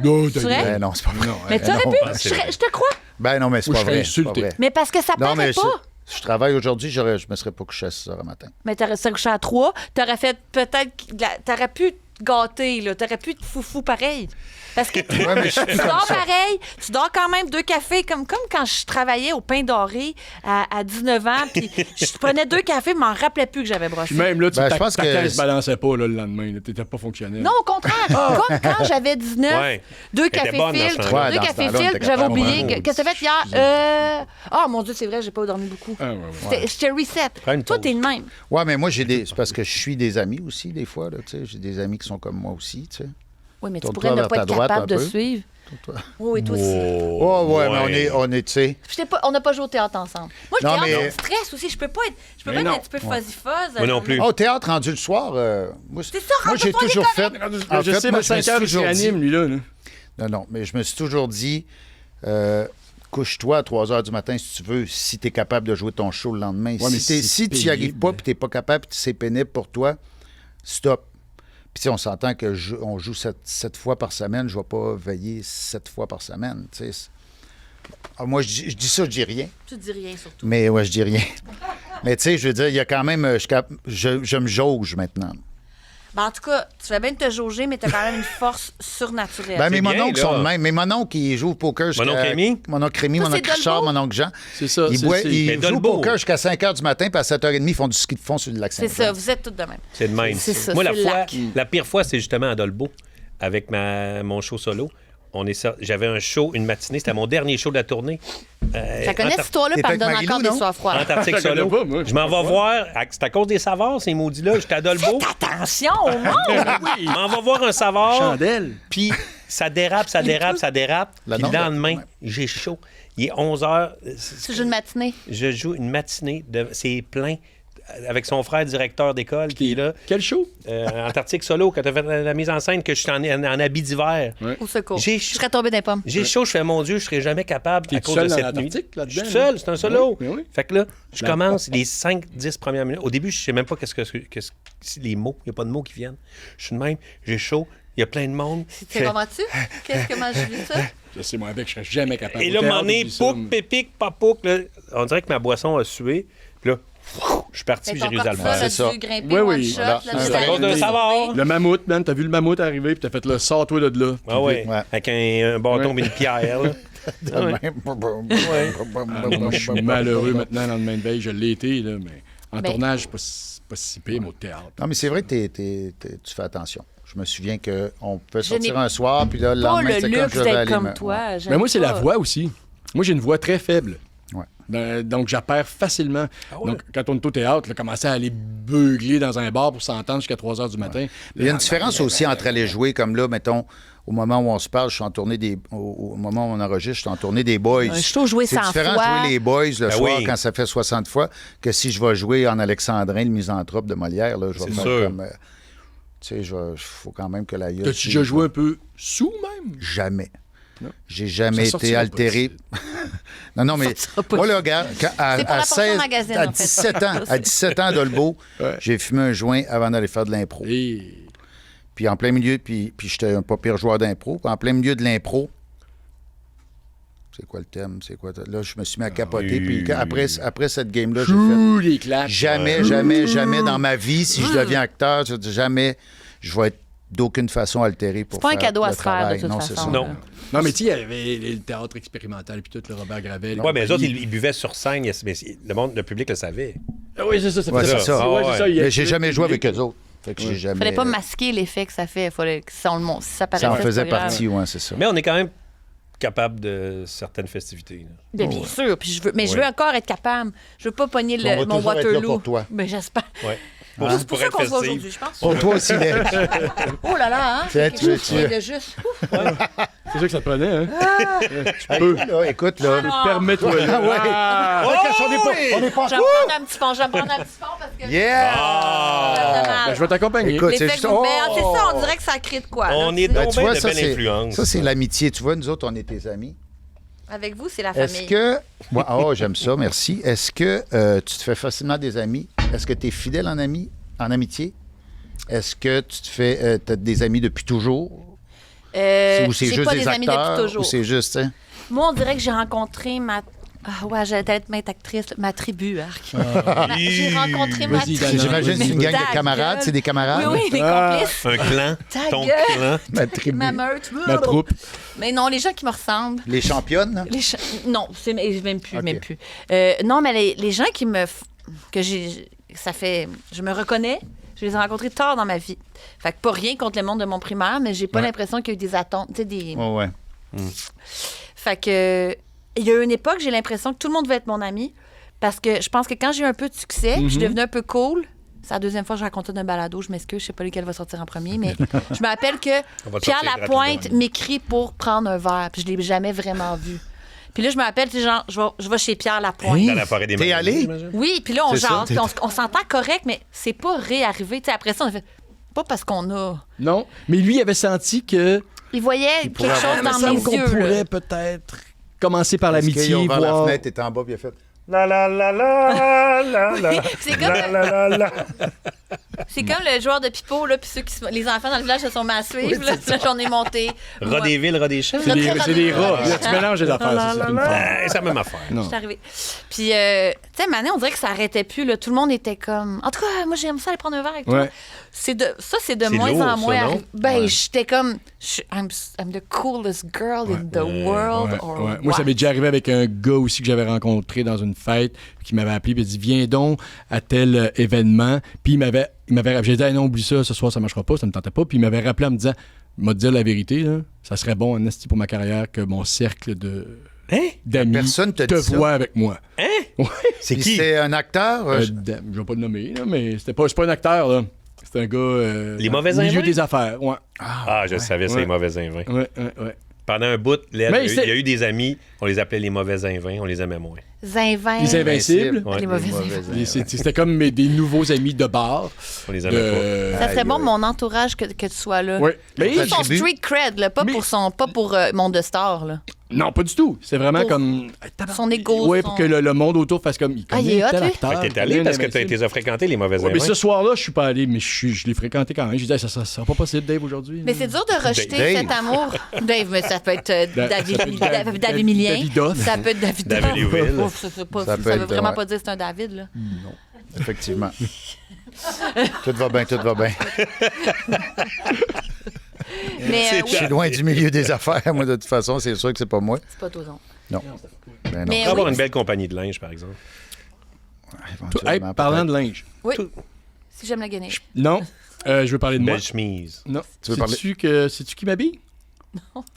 Non, C'est vrai? Ben non, c'est pas vrai. Non, Mais tu aurais pu, c'est je te crois. Ben non, mais c'est Moi, pas je serais vrai. c'est pas insulté. vrai. Mais parce que ça Non, paraît mais pas. si je travaille aujourd'hui, je me serais pas couché à 6 heures le matin. Mais t'aurais couché à 3, t'aurais fait peut-être. T'aurais pu te gâter, là. T'aurais pu te foufou pareil. Parce que Ouais, mais je suis tu plus comme dors ça. pareil, tu dors quand même 2 cafés, comme quand je travaillais au Pain Doré à 19 ans, puis je prenais 2 cafés, je m'en rappelais plus que j'avais brossé. Puis même là, Ben, je ta pense que caisse balançait pas là, le lendemain. là. T'étais pas fonctionnel. Non, au contraire. Comme quand j'avais 19, Ouais. 2 était cafés bonne dans ce filtres, temps-là. Ouais, 2 dans ce cafés temps-là, on filtres, était j'avais capable, oublié. ouais. Qu'est-ce que t'as fait hier? Oh mon Dieu, c'est vrai, j'ai pas dormi beaucoup. Ah, ouais, ouais. J'étais reset. Prends une Toi, pause. t'es le même. Ouais, mais moi, c'est parce que je suis des amis aussi, des fois. Là, tu sais. J'ai des amis qui sont comme moi aussi. Tu sais. Oui, mais tu Tourne-toi pourrais ne vers pas ta être droite capable un de peu. suivre. Toi. Oui, toi aussi. Oh, ouais, mais on est, tu sais. On n'a pas joué au théâtre ensemble. Moi, le Non, théâtre, mais- me stresse aussi. Je peux pas être Mais un non. petit peu fuzzy-fuzz. Moi non plus. Oh, au théâtre rendu le soir, moi, C'est ça, moi j'ai rendu-toi toujours les fait. Ah, En je fait, sais, moi, mais je me 5 suis heures, il toujours dit. anime, lui, là. Non, mais je me suis toujours dit, couche-toi à 3 heures du matin si tu veux, si tu es capable de jouer ton show le lendemain. Ouais, mais si tu n'y arrives pas, puis tu n'es pas capable, puis c'est pénible pour toi, stop. Puis tu sais, on s'entend que on joue 7 fois par semaine, je ne vais pas veiller 7 fois par semaine. Tu sais. Ah, moi, je dis ça, je dis rien. Tu dis rien surtout. Mais ouais, je dis rien. Mais tu sais, je veux dire, il y a quand même. Je me jauge maintenant. Ben, en tout cas, tu fais bien de te jauger, mais tu as quand même une force surnaturelle. Ben, mes bien, mononcles là. sont de même. Mes mononcles, ils jouent au poker jusqu'à... Mon oncle Rémi? Mon oncle Rémi, Ça, mon c'est oncle Richard, Dolbeau? mon oncle Jean. C'est ça. Ils c'est- jouent Mais au Dolbeau. poker jusqu'à 5 h du matin, puis à 7 h 30, ils font du ski de fond sur le lac C'est Saint-Jean. ça, vous êtes toutes de même. C'est de même. C'est ça, Moi, c'est le lac. la pire fois, c'est justement à Dolbeau, avec mon show solo. J'avais un show une matinée, c'était mon dernier show de la tournée. Ça connaît cette histoire-là, T'es puis elle me avec donne encore Marie-Lou, des non? soirs froides. Antarctique Je connais solo. pas, moi. Je m'en vais voir. C'est à cause des saveurs, ces maudits-là. J'étais à Dolbeau. Attention au monde! Je m'en vais voir un saveur. Chandelle. Puis ça dérape. La Puis le nombre, lendemain, ouais. j'ai chaud. Il est 11 h. Tu joues une matinée. Je joue une matinée. C'est plein. avec son frère directeur d'école qui est là. Quel show? Antarctique Solo, quand tu as fait la mise en scène, que je suis en habit d'hiver. Au secours. J'ai- Je serais tombée dans les pommes. J'ai chaud, je fais mon Dieu, je serais jamais capable T'es à cause seul de dans cette nuit. l'Antarctique, là-dedans, Je suis là? seul, c'est un solo. Oui, oui. Fait que là, je La commence les 5-10 premières minutes. Au début, je sais même pas qu'est-ce que les mots. Il n'y a pas de mots qui viennent. Je suis de même, j'ai chaud, il y a plein de monde. Tu comprends-tu? Qu'est-ce que moi je vis ça? Je sais, moi, avec, je serais jamais capable. Et Au là, théâtre, m'en est oublie ça, pouc, mais- pépic, papouc. Là, on dirait que ma boisson a sué. Puis là, je suis parti, Mais j'ai ton réussi à le cortisol faire. a ça. dû grimper Oui, one oui, shot. voilà. là, C'est vous à avez cause de levé. savoir. Le mammouth, man, t'as vu le mammouth arriver, puis t'as fait le sors-toi de là. Ah ouais, Ouais. avec un bâton et une pierre. Là. Moi, je suis malheureux maintenant dans le main de veille. Je l'ai été, là, mais en Ben- tournage, pas si pire, mais au théâtre. Non, mais c'est vrai que tu fais attention. Je me souviens qu'on peut Je sortir n'ai un soir, puis là, le Pas lendemain, le c'est comme luxe je vais d'être aller comme me- toi. j'aime Mais moi, c'est la pas. voix aussi. Moi, j'ai une voix très faible. Ouais. Donc, j'apperds facilement. ouais? Donc, quand on est au théâtre, là, commencer à aller beugler dans un bar pour s'entendre jusqu'à 3 h du matin. Il y a une différence aussi entre aller jouer comme là, mettons, au moment où on se parle, je suis en tournée des. Au moment où on enregistre, je suis en tournée des Boys. Un show joué C'est 100 différent fois. de jouer les Boys le Ben soir oui. quand ça fait 60 fois que si je vais jouer en Alexandrin, le misanthrope de Molière, là, je vais C'est faire sûr. comme. Tu sais, il faut quand même que la gueule. T'as-tu déjà joué un peu sous, même? Jamais. Non. J'ai jamais Ça été sortira altéré. Non, non, mais sortira pas. moi, là, regarde, à, C'est pour la portion 16, magazine, à en fait. 17 ans, à 17 ans d'Olbeau, Ouais. j'ai fumé un joint avant d'aller faire de l'impro. Et... Puis en plein milieu, puis j'étais un pas pire joueur d'impro. Puis en plein milieu de l'impro, c'est quoi le thème? C'est quoi? Là, je me suis mis à capoter. Puis après cette game-là, j'ai fait Ouh, les claques. jamais, jamais, jamais dans ma vie, si je deviens acteur, jamais je vais être d'aucune façon altéré pour C'est pas un faire cadeau à le se faire, de travail. toute Non, façon. c'est ça. Non. Non, mais tu sais, il y avait le théâtre expérimental, puis tout, le Robert Gravel. Ouais, mais les autres, ils buvaient sur scène, mais le public le savait. Ah oui, c'est ça, ça Ouais, faisait c'est ça. Ouais, c'est ça. il y a- Mais j'ai jamais joué avec eux autres. Fait que j'ai jamais... Fallait pas masquer l'effet que ça fait. Fallait que ça, si ça paraissait, Ça en c'est faisait pas grave. partie, ouais, c'est ça. Mais on est quand même capable de certaines festivités. là. Bien sûr. Puis je veux, mais je Ouais. veux encore être capable. Je veux pas pogner On va mon toujours être là Waterloo. pour toi. Mais j'espère. Ouais. C'est pour ça qu'on se voit aujourd'hui, je pense. Pour toi aussi, Lège. Oh là là, hein? Tiens, Quelque tu veux- chose qui vient de juste. Ouf. C'est ça que ça prenait, hein? Là, écoute, là. Permets-toi, là. Ah ouais. Ah! On n'est pas Je vais me prendre un petit fond. Je vais me prendre un petit fond parce que. Yeah! Ben, je vais t'accompagner. Écoute, L'effet c'est juste... que vous- Oh! Ben, c'est ça, on dirait que ça crée de quoi. là, On tu est sais. Ben, donc tu vois, bien de belle c'est influence. ça, c'est l'amitié. Tu vois, nous autres, on est tes amis. Avec vous, c'est la Est-ce famille. que... Ouais, oh, j'aime ça, merci. Est-ce que tu te fais facilement des amis? Est-ce que tu es fidèle en amitié? Est-ce que tu te fais t'as des amis depuis toujours? Ou c'est j'ai juste pas des des amis acteurs? depuis toujours. Ou c'est juste... hein? Moi, on dirait que j'ai rencontré ma. Ah ouais, j'allais être ma actrice, ma tribu, arc. J'ai rencontré ma Vas-y, tribu. J'imagine que c'est une gang Ta de camarades. gueule. C'est des camarades? Oui, oui, les complices. Un clan. Ta Ton gueule. clan. Ma tribu. Ma meute. Ma troupe. Mais non, les gens qui me ressemblent. Les championnes? là? Non, c'est même plus, Ok. même plus. Non, mais les gens qui me... que j'ai... Ça fait... Je me reconnais. Je les ai rencontrés tard dans ma vie. Fait que pas rien contre le monde de mon primaire, mais j'ai pas Ouais. l'impression qu'il y a eu des atomes. Tu sais, des... Oh, ouais. Fait que... Il y a eu une époque, j'ai l'impression que tout le monde veut être mon ami. Parce que je pense que quand j'ai eu un peu de succès, je suis devenue un peu cool. C'est la deuxième fois que je raconte ça d'un balado. Je m'excuse, je sais pas lequel va sortir en premier, mais je me rappelle que On va le Pierre sortir Lapointe rapidement. m'écrit pour prendre un verre. Puis je l'ai jamais vraiment vu. Puis là, je me rappelle, tu sais, genre, je vais chez Pierre Lapointe. Dans la forêt des T'es Magasins, allé? j'imagine. Oui, puis là, on C'est ça, jase, t'es- puis on s'entend correct, mais c'est pas réarrivé. Tu sais, après ça, on a fait... Pas parce qu'on a... Non, mais lui, il avait senti que... Il voyait quelque pourrait chose avoir- dans Il me mes semble qu'on yeux. là. pourrait peut-être commencer par Est-ce qu'il a l'amitié, ouvert la voir... fenêtre, t'es en bas, puis il a fait... La la la la la la. C'est comme, La la la la. c'est comme le joueur de pipeau, là, puis ceux qui les enfants dans le village se sont mis à suivre. Là, puis là, j'en ai monté. Rat des villes, rat des champs. C'est des rats. Là, tu mélanges les affaires, c'est ça. C'est la même affaire. Non. Je suis arrivée. Puis, tu sais, maintenant, on dirait que ça arrêtait plus. Là. Tout le monde était comme... En tout cas, moi, j'aime ça aller prendre un verre avec toi. Ouais. C'est de C'est moins lourd, en moins. ça, non? Ben, j'étais comme... I'm the coolest girl in the world. Ouais, or ouais. Moi, ça what? m'est déjà arrivé avec un gars aussi que j'avais rencontré dans une fête, qui m'avait appelé, puis il a dit viens donc à tel événement. Puis il m'avait j'ai dit ah, non, oublie ça, ce soir ça marchera pas, ça me tentait pas. Puis il m'avait rappelé en me disant il m'a dit la vérité, là, ça serait bon en esti pour ma carrière que mon cercle Hein? d'amis Personne te dit ça. voit avec moi. Hein? Ouais. C'est Puis qui? c'est un acteur? Je vais pas le nommer, là, mais c'est pas un acteur, là. C'est un gars. Les mauvais au milieu invins? des affaires, ouais. Ah, je savais, c'est Ouais. les mauvais invins. Ouais. Pendant un bout, il y Mais a eu des amis, on les appelait les mauvais invins, on les aimait moins. Zinvin. Les Invincibles. Ouais. Les mauvais Et c'était comme des nouveaux amis de bar. On les aimait Ça serait bon, mon entourage, que tu sois là. Oui. Mais Pour son tribu. street cred, là, pas Mais- pour Monde de Star. Là. non, pas du tout. C'est vraiment Pour comme. son ego, Oui, son- pour que le monde autour fasse comme. Il Ah, il est connaît hot, tel lui? acteur, pas. T'es il allé connaît parce que un Invincible. tu les as fréquentés, les mauvais Ouais, invins. mais ce soir-là, je suis pas allé, mais je l'ai fréquenté quand même. Je disais, ça sera pas possible, Dave, aujourd'hui. Mais c'est dur de rejeter Dave. cet amour. Dave, mais ça peut être David, ça peut être David Millien. Davidoff. Ça peut être David. David Léville. Ouf, ça Ça peut veut être, vraiment ouais. pas dire que c'est un David. Là. Non, effectivement. Tout va bien, tout va bien. Mais C'est oui, Je suis loin du milieu des affaires, moi, de toute façon, c'est sûr que c'est pas moi. c'est pas toi, non. Non. Ben non. Mais On va avoir oui, une belle compagnie de linge, par exemple. Hey, Éventuellement, parlant peut-être. de linge. oui. Si j'aime la gagner. Non, je veux parler de moi. Belle chemise. Non. Tu veux parler- C'est-tu qui m'habille?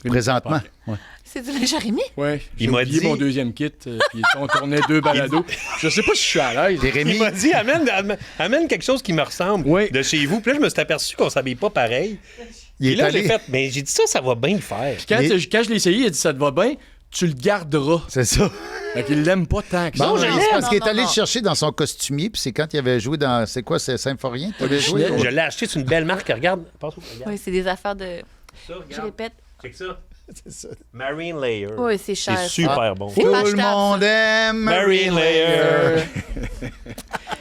Présentement. Ouais. C'est du linge Jérémy? Oui. Il J'ai m'a oublié dit- mon deuxième kit, puis on tournait 2 balados. Je sais pas si je suis à l'aise. Et Il Rémi, m'a dit, amène quelque chose qui me ressemble Oui. de chez vous. Puis là, je me suis aperçu qu'on s'habille pas pareil. il Et est là, j'ai allé. fait, mais j'ai dit ça va bien le faire. Quand, Il- quand je l'ai essayé, il a dit ça te va bien, tu le garderas. C'est ça. Fait qu'il l'aime pas tant que ça. Bon, Non, je non, l'ai parce non, qu'il est non, allé non. le chercher dans son costumier, puis c'est quand il avait joué dans. C'est quoi, c'est Symphorien? Tu avais joué? Chinelle. Je l'ai acheté, c'est une belle marque. Regarde. Passe-moi, regarde. Oui, c'est des affaires de. Ça, Je regarde. répète. Check ça. C'est ça. Marine Layer. Oui, c'est cher. C'est super bon. C'est Tout pas le achetable, monde aime Marine Layer.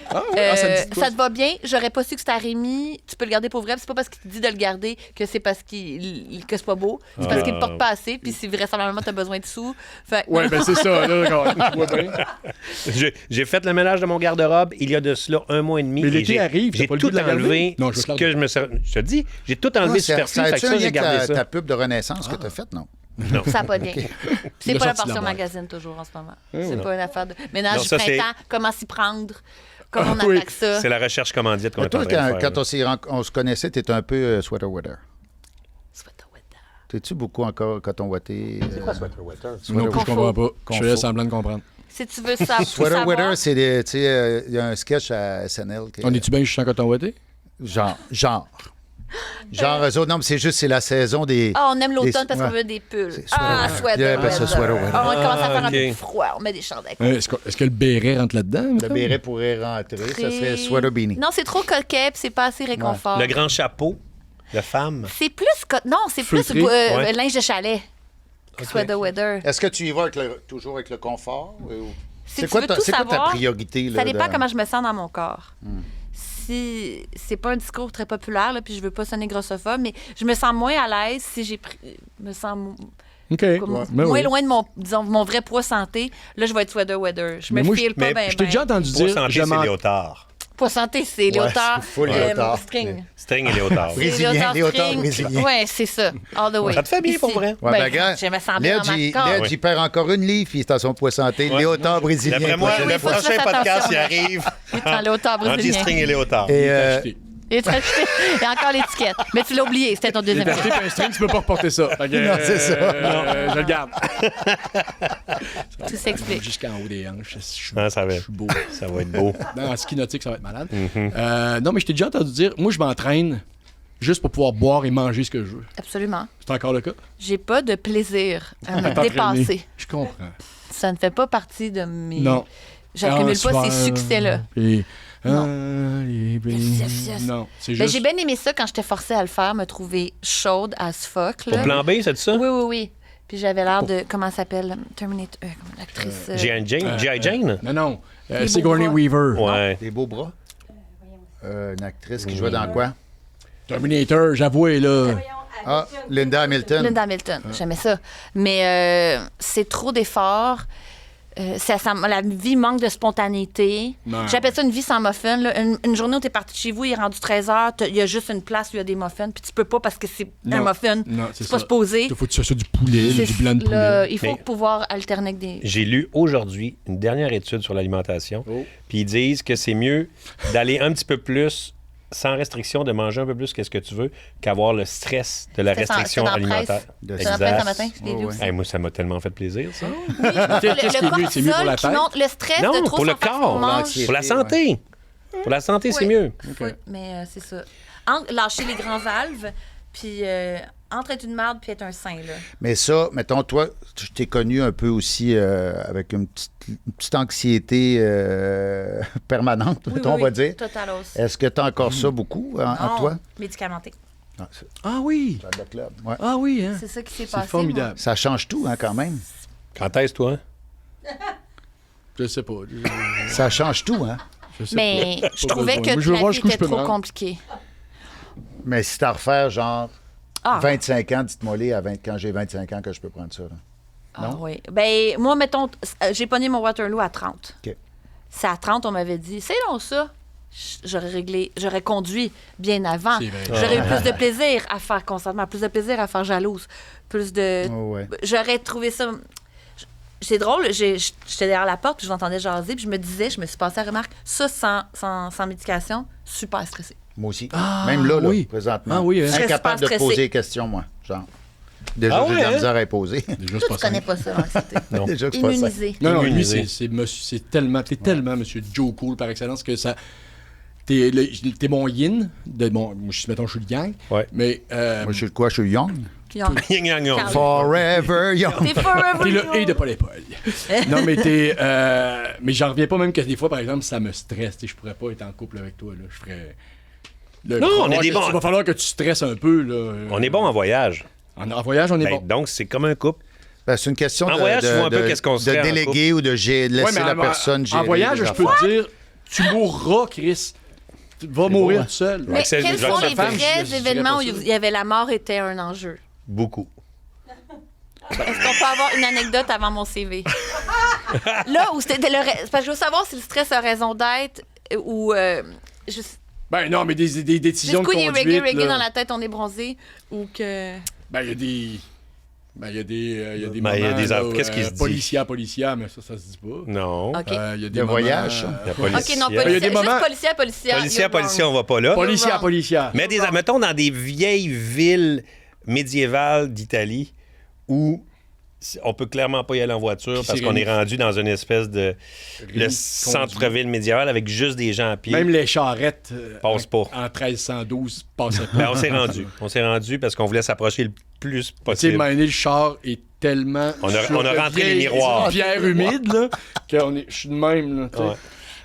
Ah, ouais, ah, ça me dit quoi, Ça te va bien. J'aurais pas su que c'était à Rémi. Tu peux le garder pour vrai. puis C'est pas parce qu'il te dit de le garder que c'est parce que c'est pas beau. C'est parce qu'il te porte pas assez. Puis si vraisemblablement t'as besoin de sous. Fait que- Ouais, ben c'est ça, là, regarde. Tu vois bien. J'ai fait le ménage de mon garde-robe il y a de cela 1 mois et demi. Mais et l'été j'ai- arrive, t'as J'ai pas le goût tout de la garder? enlevé. Non, je vais Ce te la que je me suis... Je te dis, j'ai tout enlevé Ouais, ça superflu. Fait que a-tu ça, un lien j'ai avec gardé ta ça. pub de Renaissance que tu as faite, non? Ça va pas bien. C'est Il a pas la sorti portion la boîte. magazine toujours en ce moment. non. C'est pas une affaire de ménage Non, du ça, c'est- printemps, comment s'y prendre, comment on Ah oui. attaque ça. C'est la recherche commandite qu'on Mais est en toi, train de faire. quand on se connaissait, tu étais un peu sweater weather. Sweater weather. T'es-tu beaucoup encore coton ouaté? C'est quoi Sweater Weather? Non plus, je comprends pas. Je Confo. fais semblant de comprendre. Si tu veux ça, Sweater savoir, weather, c'est des. Tu sais, il y a un sketch à SNL. On est-tu bien juste en coton ouaté? Genre. Genre, eux autres, non, mais c'est juste, c'est la saison des. Ah, on aime l'automne des- parce qu'on ouais. veut des pulls. C'est Ah, sweater sweater weather. Il appelle ça weather. sweater weather. Ah, on commence à faire un peu ok. plus froid, on met des chandails. Est-ce que le béret rentre là-dedans? Le mettons? béret pourrait rentrer, ça serait sweater beanie. Non, c'est trop coquet, puis c'est pas assez réconfort. Le grand chapeau de femme. C'est plus non, c'est plus Feutré. Ouais. linge de chalet. que Sweater weather. Est-ce que tu y vas avec toujours avec le confort? Ou... Si C'est tu quoi, veux ta, tout c'est quoi ta savoir, priorité? Là, Ça dépend de- comment je me sens dans mon corps. Si c'est pas un discours très populaire, là, puis je veux pas sonner grossophobe, mais je me sens moins à l'aise si j'ai me sens OK. comme Ben moins oui. loin de mon vrai poids santé. Là, je vais être sweater weather. Je Mais me moi, file pas mais bien. Je t'ai déjà entendu Pour dire... santé, je c'est m'en- léotard. Poids santé, c'est léotard. c'est full léotard. String. String et léotard. C'est Brésilien, léotard string. brésilien. Ouais, c'est ça. All the way. Ça te fait bien, Ici. pour vrai? Ouais, Ben, ben, gars, je me sens bien dans ma Ledge, corps. il perd encore une livre, puis c'est à son poids santé. Ouais. Léotard brésilien. D'après moi, prochaine le fois. faut que je prochain fasse podcast, il attention. arrive Il est en léotard en brésilien. G-string et léotard. Et, Acheté. Il est acheté. Il y a encore l'étiquette. Mais tu l'as oublié, c'était ton J'ai deuxième acheté choix. puis un string, tu peux pas reporter ça. Fait que, Non, c'est ça. je le garde. Tout s'explique. Jusqu'en haut des hanches. Je suis Ah, ça va. je suis beau. Ça va être beau. En ski nautique, ça va être malade. Mm-hmm. Non, mais je t'ai déjà entendu dire, moi, je m'entraîne juste pour pouvoir boire et manger ce que je veux. Absolument. C'est encore le cas? J'ai pas de plaisir à me T'entraîner. dépasser. Je comprends. Ça ne fait pas partie de mes. Non. J'accumule Ah, pas ces soir, succès-là. puis- Non. Yes. Non, c'est Ben, juste... j'ai bien aimé ça quand j'étais forcée à le faire, me trouver chaude as fuck. Pour Là. plan B, c'est ça? Oui, oui, oui. Puis j'avais l'air de. Comment elle s'appelle? Terminator. Comment l'actrice. G.I. Jane? G.I. Jane? Non. Les Sigourney beaux Weaver. Ouais. Des beaux bras. Une actrice qui jouait dans quoi? Terminator, j'avoue, est là. Ah, Linda Hamilton. Linda Hamilton. J'aimais ça. Mais c'est trop d'efforts. La vie manque de spontanéité. Non. J'appelle ça une vie sans muffins. Là. Une journée où tu es parti de chez vous, il est rendu 13h, il y a juste une place où il y a des muffins, puis tu peux pas parce que c'est un Non. muffin. Non, c'est C'est pas ça. supposé. Il faut que tu fasses du poulet, C'est- du blanc de poulet. là, il faut Mais- pouvoir alterner avec des. J'ai lu aujourd'hui une dernière étude sur l'alimentation. Oh. Puis ils disent que c'est mieux d'aller un petit peu plus sans restriction, de manger un peu plus que ce que tu veux, qu'avoir le stress de la C'était restriction dans la presse. alimentaire. De C'est dans la presse un matin, je l'ai lu Ouais, aussi. Hey, moi, ça m'a tellement fait plaisir, ça. Qu'est-ce qui est mieux? C'est mieux pour la qui tête? monte, le stress Non, de trop pour le s'en faire ce corps, qu'on mange. l'anxiété. Pour la santé. Pour la santé, c'est Oui. mieux. Oui, mais c'est ça. Lâcher les grands valves, puis entre être une marde puis être un saint, là. Mais ça, mettons, toi, je t'ai connu un peu aussi avec une petite anxiété permanente, Oui, mettons, on va dire. Totalos. Est-ce que tu as encore ça beaucoup en Non, toi? médicamenté. Ah, c'est Ah oui! le club. Ouais. Ah oui, hein? C'est ça qui s'est C'est passé. formidable. Ça change tout, hein, quand même. Quand est-ce, toi? Je sais pas. Ça change tout, hein. Je sais Mais pas. je Pas trouvais besoin. que Moi, je veux la voir vie jusqu'où je était peux me trop rendre. compliquée. Mais si t'as à refaire, genre, Ah, 25 ans, dites-moi les quand j'ai 25 ans que je peux prendre ça. Là. ah non? oui. Ben, moi, mettons, j'ai pogné mon Waterloo à 30. OK. C'est à 30, on m'avait dit, c'est long ça. J'aurais conduit bien avant. C'est vrai. J'aurais eu plus de plaisir à faire consentement, plus de plaisir à faire jalouse, plus de... Oh, ouais. J'aurais trouvé ça... C'est drôle, j'étais derrière la porte, puis je l'entendais jaser, puis je me suis passé à la remarque, ça, sans médication, super stressé. Moi aussi. Ah, Même là, oui. présentement. Ah oui, hein. Je serais Incapable de super te poser stressée. des questions, moi. Genre. Déjà, Ah j'ai de ouais, la hein? misère à y poser. Déjà, Toi, tu connais pas ça, l'anxiété. Non. Déjà que c'est pas ça. Immunisé. Non, non, lui, Immunisé. c'est tellement... T'es tellement Monsieur Joe Cool par excellence que ça... T'es mon yin, mettons, je suis le yang, Ouais. mais Moi, je suis quoi? Je suis young. Yin yang yang. Carl. Forever young. T'es forever t'es le young. et de Paul et Paul. Non, mais t'es... mais j'en reviens pas même que des fois, par exemple, ça me stresse. Je pourrais pas être en couple avec toi, là. Je ferais... Là, Non, il va on est falloir des que- bons. Il va falloir que tu stresses un peu, là. On est bon en voyage. En voyage, on est Ben, bon. Donc, c'est comme un couple. Ben, c'est une question En de, voyage, tu vois un peu qu'est-ce qu'on de serait en déléguer ou de laisser Ouais, mais la personne gérer. En voyage, les je peux affaires. te dire, tu mourras, Chris. Tu vas mourir tout seul. Mais Axel, quels je sont vais les te faire- vrais je dirais événements pas où ça. il y avait la mort était un enjeu? Beaucoup. Est-ce qu'on peut avoir une anecdote avant mon CV? Là où c'était parce que je veux savoir si le stress a raison d'être ou juste Ben non, mais des décisions de coup, il est conduite, reggae là. dans la tête, on est bronzé ou que... Ben, il y a des... Ben, il y a des Ben, il y a moments, des là, af- qu'est-ce qui se dit? Policière, mais ça se dit pas. Non. OK. Il y a des Le moments, voyage, ça. La police. OK, non, Il y a des policier, moments- juste policier. Policier, on va pas là. Policière. Mais mettons dans des vieilles villes médiévales d'Italie où on peut clairement pas y aller en voiture Puis parce c'est qu'on est réuni. rendu dans une espèce de le centre-ville médiéval avec juste des gens à pied. Même les charrettes Passe pas. en 1312 passaient pas. Ben, on s'est rendu. On s'est rendu parce qu'on voulait s'approcher le plus Tu sais, possible. maintenant, le char est tellement... On a sur de rentré les vieilles miroirs. pierres humides, là, je suis de même, là, tu sais. Ouais.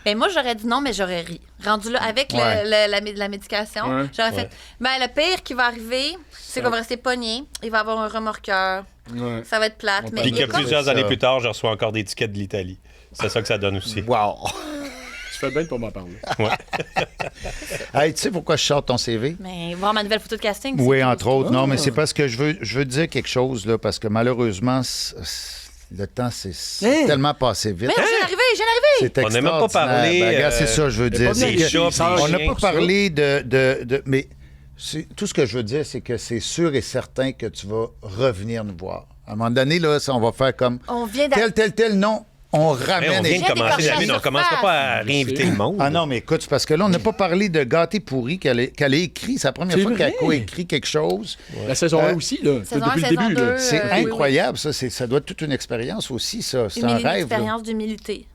Ben moi, j'aurais dit non, mais j'aurais ri. Rendu là, avec Ouais. la médication, Ouais. j'aurais fait, ben le pire qui va arriver, c'est qu'on va rester pogné. Il va avoir un remorqueur. Ouais. Ça va être plate. On Mais Puis il que est comme- plusieurs ça. années plus tard, je reçois encore des tickets de l'Italie. C'est ça que ça donne aussi. Wow. Tu fais bien de pas m'en parler. Hey, tu sais pourquoi je sors ton CV? Mais voir ma nouvelle photo de casting. Oui, c'est entre tout. autres. Non, mais c'est parce que je veux dire quelque chose, là, parce que malheureusement, le temps, c'est Hein? tellement passé vite. Mais je viens d'arriver. C'est On n'a même pas extraordinaire. parlé, Ben, regarde, c'est ça, je veux dire. pas c'est Des bien que- chats, puis on des n'a chiens, pas tout ça. parlé mais tout ce que je veux dire, c'est que c'est sûr et certain que tu vas revenir nous voir. À un moment donné, là, ça, on va faire comme On vient d'arriver. tel, non. On Hey, ramène on vient les de J'ai commencer, décroché David. la On commencera pas à réinviter le monde. Ah non, mais écoute, c'est parce que là, on n'a pas parlé de Gâté pourri qu'elle a écrit. C'est la première C'est fois qu'elle a vrai. coécrit quelque chose. La saison 1 Euh, aussi, là. Saison Depuis 1, le saison début, là. 2. C'est oui, oui. incroyable, ça. Ça doit être toute une expérience aussi, ça. C'est un rêve. là. expérience d'humilité.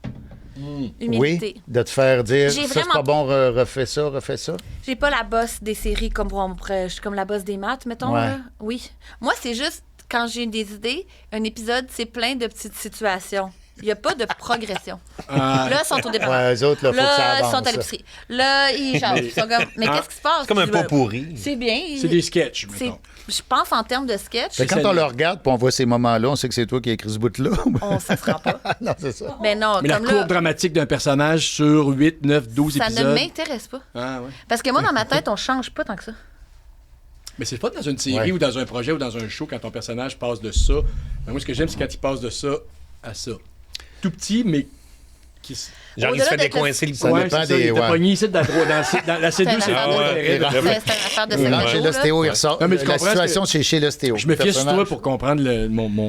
Oui, Humilité. de te faire dire, J'ai ça, c'est vraiment- pas bon, refais ça, refais ça. J'ai pas la bosse des séries comme je suis comme la bosse des maths, mettons. Ouais. Là. Oui. Moi, c'est juste quand j'ai des idées, un épisode, c'est plein de petites situations. Il n'y a pas de progression. Ah, Là, ils sont au départ. Ouais, eux autres, là, faut que ça Là, ils avance. sont à l'épicerie. Là, ils jasent. Ils sont comme, mais qu'est-ce qui se passe? C'est comme un Puis pot je- pourri. C'est bien. c'est des sketchs, C'est- mettons. Je pense en termes de sketch, Fait que quand C'est on ça. le regarde puis on voit ces moments-là, on sait que c'est toi qui as écrit ce bout-là. ça se rend pas. non, c'est ça. Mais non, Mais la comme courbe là, dramatique d'un personnage sur 8, 9, 12 ça épisodes. ne m'intéresse pas. Ah, ouais. Parce que moi, dans ma tête, on change pas tant que ça. Mais c'est pas dans une série Ouais. ou dans un projet ou dans un show quand ton personnage passe de ça. Ben, moi, ce que j'aime, c'est quand il passe de ça à ça. Tout petit, mais qui s- Genre, il Au-delà se fait d'être décoincer le Ça cou. Ouais, dépend c'est ça, des- il était ouais. pogné ici dans la C2, c'est Ah le ouais, intérêt de- ouais. C'est une affaire de Chez secrétaire. l'ostéo, il ressort. Non, mais tu la comprends situation, c'est chez l'ostéo. Je me fiais sur toi Personnage. pour comprendre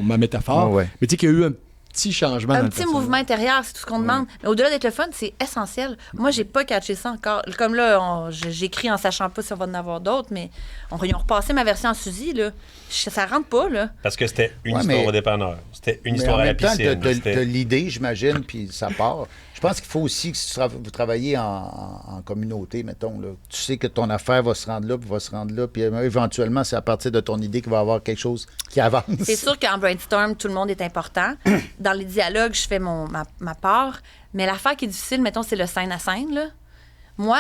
ma métaphore. Ah ouais. Mais tu sais qu'il y a eu un petit changement dans Un le petit personnage. mouvement intérieur, c'est tout ce qu'on demande. Mais au-delà d'être le fun, c'est essentiel. Moi, j'ai pas catché ça encore. Comme là, j'écris en sachant pas si on va en avoir d'autres, mais ils ont repassé ma version en Suzy, là. Ça rentre pas, là. Parce que c'était une Ouais, histoire mais- au dépanneur. C'était une Mais histoire en à la même temps, piscine. t'as C'était- l'idée, j'imagine, puis ça part. Je pense qu'il faut aussi que si vous travaillez en communauté, mettons, là, tu sais que ton affaire va se rendre là, puis va se rendre là, puis éventuellement, c'est à partir de ton idée qu'il va y avoir quelque chose qui avance. C'est sûr qu'en brainstorm, tout le monde est important. Dans les dialogues, je fais ma part. Mais l'affaire qui est difficile, mettons, c'est le scène à scène. Là. Moi,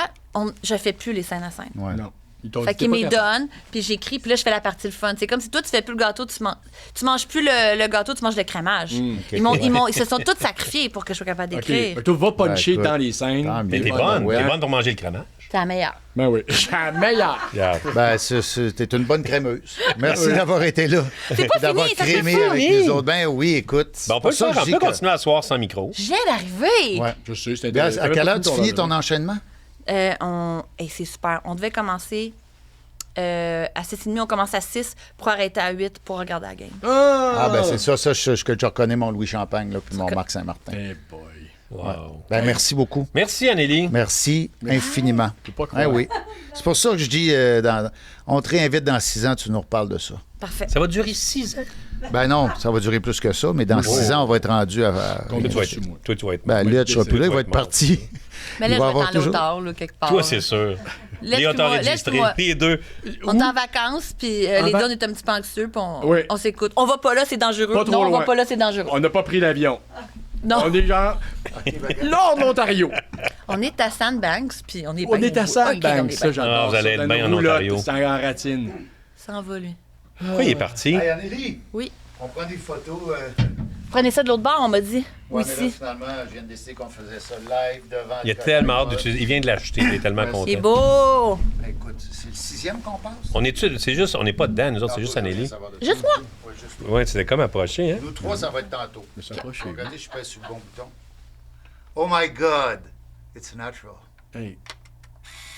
je fais plus les scènes à scène. Ouais. Non. Ils t'ont Fait dit, qu'ils t'es me pas capable. donnent, puis j'écris, puis là, je fais la partie le fun. C'est comme si toi, tu fais plus le gâteau, tu manges plus le gâteau, tu manges le crémage. Ils se sont tous sacrifiés pour que je sois capable OK. d'écrire. Fait que toi, va puncher écoute, dans les scènes. tant mieux. Mais t'es Ouais, bonne. ouais. T'es bonne pour manger le crémage. C'est la meilleure. Ben oui. Je suis la meilleure. Ben, t'es une bonne crémeuse. Merci d'avoir été là. C'est pas d'avoir fini, ça fait crémé fou. avec Oui. nous autres. Ben oui, écoute. Ben, on peut le c'est pour faire. ça On que je peut dis que- continuer à soir sans micro. Je viens d'arriver. Ouais. Je sais, c'est Bien, intéressant. à quelle heure tu finis ton enchaînement? C'est super. On devait commencer à 6h30. On commence à 6 pour arrêter à 8 pour regarder la game. Ah, ben c'est ça que je reconnais mon Louis Champagne, là, puis mon Marc Saint-Martin. Eh boy. Wow. Ben, merci beaucoup. Merci, Anneli. Merci infiniment. Je peux pas croire. Ah oui. C'est pour ça que je dis, on te réinvite dans 6 ans, tu nous reparles de ça. Parfait. Ça va durer 6 ans. Ben non, ça va durer plus que ça, mais dans 6 ans, on va être rendu à... Combien Toi, tu vas dessus, moi? être, toi, tu vas être Ben, mort. là, tu seras plus là, il va être mort. parti. Mais là, Il je va vais avoir être dans toujours- l'auteur, là, quelque part. Toi, c'est sûr. Laisse-moi- Léa enregistré. laisse-moi. Les deux. On est en vacances, puis les va- deux, on est un petit peu anxieux, puis Oui. on s'écoute. On va pas là, c'est dangereux. Pas trop Non, on loin. va pas là, c'est dangereux. On n'a pas pris l'avion. Non, On est genre. Lors de l'Ontario. on est à Sandbanks, puis on est On bien est à beau. Ok, on Sandbanks. est Ça, bien. j'adore. Ah, vous allez ça. être Dans bien une en roulotte, Ontario. C'est en ratine. Ça en va, lui. Pourquoi il est parti? Hey, Anneli, Oui. on prend des photos. Prenez ça de l'autre bord, on m'a dit. Ouais, Ou mais là, ici. finalement, je viens de décider qu'on faisait ça live devant... Il a le tellement hâte caméra. d'utiliser. Il vient de l'acheter. Il est tellement Ouais, content. Il est beau. Écoute, c'est le 6e qu'on passe? On est c'est juste, on n'est pas dedans, nous autres, c'est juste Anneli. Juste moi. Oui, juste toi. Ouais, c'était comme approché, hein? Nous trois, ça va être tantôt. Mais ça va chez Regardez, je pèse sur le bon bouton. Oh my God! It's natural. Hey.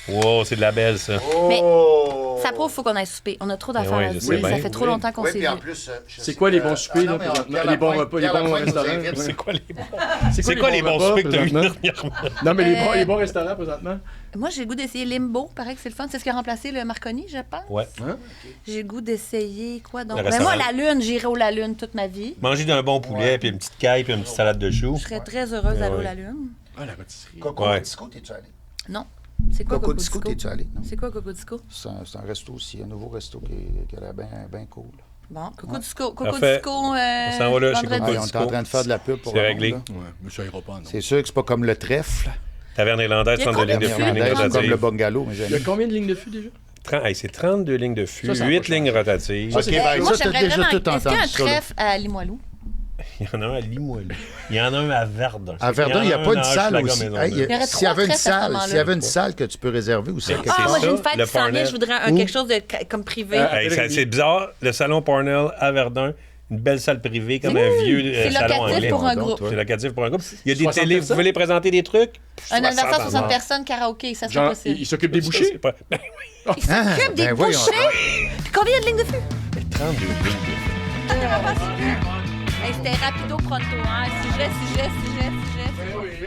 Wow, c'est de la belle, ça. Oh! Ça prouve qu'il faut qu'on aille souper. On a trop Ben d'affaires ouais, à je souper. sais Ça bien. fait trop longtemps qu'on Oui, s'est puis en vu. plus, je C'est sais quoi les que- bons soupers, non, là, mais présentement? Pierre Les bons Lapointe- repas, les Pierre bons Lapointe nous restaurants? invite. C'est quoi les bons? C'est C'est quoi les bons repas, soupers que t'as vu présentement? dernièrement? Non, mais les bons restaurants présentement. Moi, j'ai le goût d'essayer Limbo. Paraît que c'est le fun. C'est ce qui a remplacé le Marconi, je pense. Ouais. J'ai le goût d'essayer quoi donc? Le Ben moi, restaurant. la Lune, j'irai au La Lune toute ma vie. Manger d'un bon poulet, puis une petite caille, puis une petite salade de choux. Je serais très heureuse d'aller ouais. au La Lune. Ah, la pâtisserie. Coco Ouais. Disco, t'es-tu allé? Non. C'est quoi Coco Coco Disco, Disco? t'es-tu allé? Non. C'est quoi Coco Disco? C'est un resto aussi, un nouveau resto qui a l'air bien cool. Bon, Coco Disco. Coco Parfait. Disco. On s'en va là chez vendredi. Coco Ah, on est Disco. en train de faire de la pub pour C'est le réglé. monde, là. Ouais, mais ça ira pas, non. C'est sûr que c'est pas comme le trèfle, Taverne irlandaise, Il y a 32 lignes de combien fût, de ligne filles? c'est comme le rotative. bungalow, mes Il y a amis. combien de lignes de fût déjà? C'est 32 lignes de fût, Ça, ça a 8 pas lignes changé. rotatives. Ok, ben, Moi, ça, t'as j'aimerais déjà vraiment. tout Est-ce qu'il y a entendu, un ça, là. trèfle à Limoilou? Il y en a un à Limoilou. Il y en a un à Verdun. À Verdun, il n'y a pas une salle aussi. Hey, y aurait S'il y avait une trois trèfles à ce salle, moment-là. s'il y avait une salle que tu peux réserver aussi. C'est Ah, moi, j'ai une ça, fête le qui s'en vient. Parnell. Je voudrais quelque chose de comme privé. Hey, c'est bizarre, le salon Parnell à Verdun, une belle salle privée comme un vieux C'est salon locatif anglais. pour un donc, groupe. toi. C'est locatif pour un groupe. Il y a des 60 télés, vous personnes? voulez présenter des trucs? Un anniversaire 60 60 personnes, karaoké, ça serait Genre, possible. il s'occupe des Ça, bouchées? c'est pas- Ben oui, Il s'occupe des ben voyons bouchées. Puis combien il y a de lignes de fût? 32 lignes. Hey, c'était rapido pronto, hein? Sujet.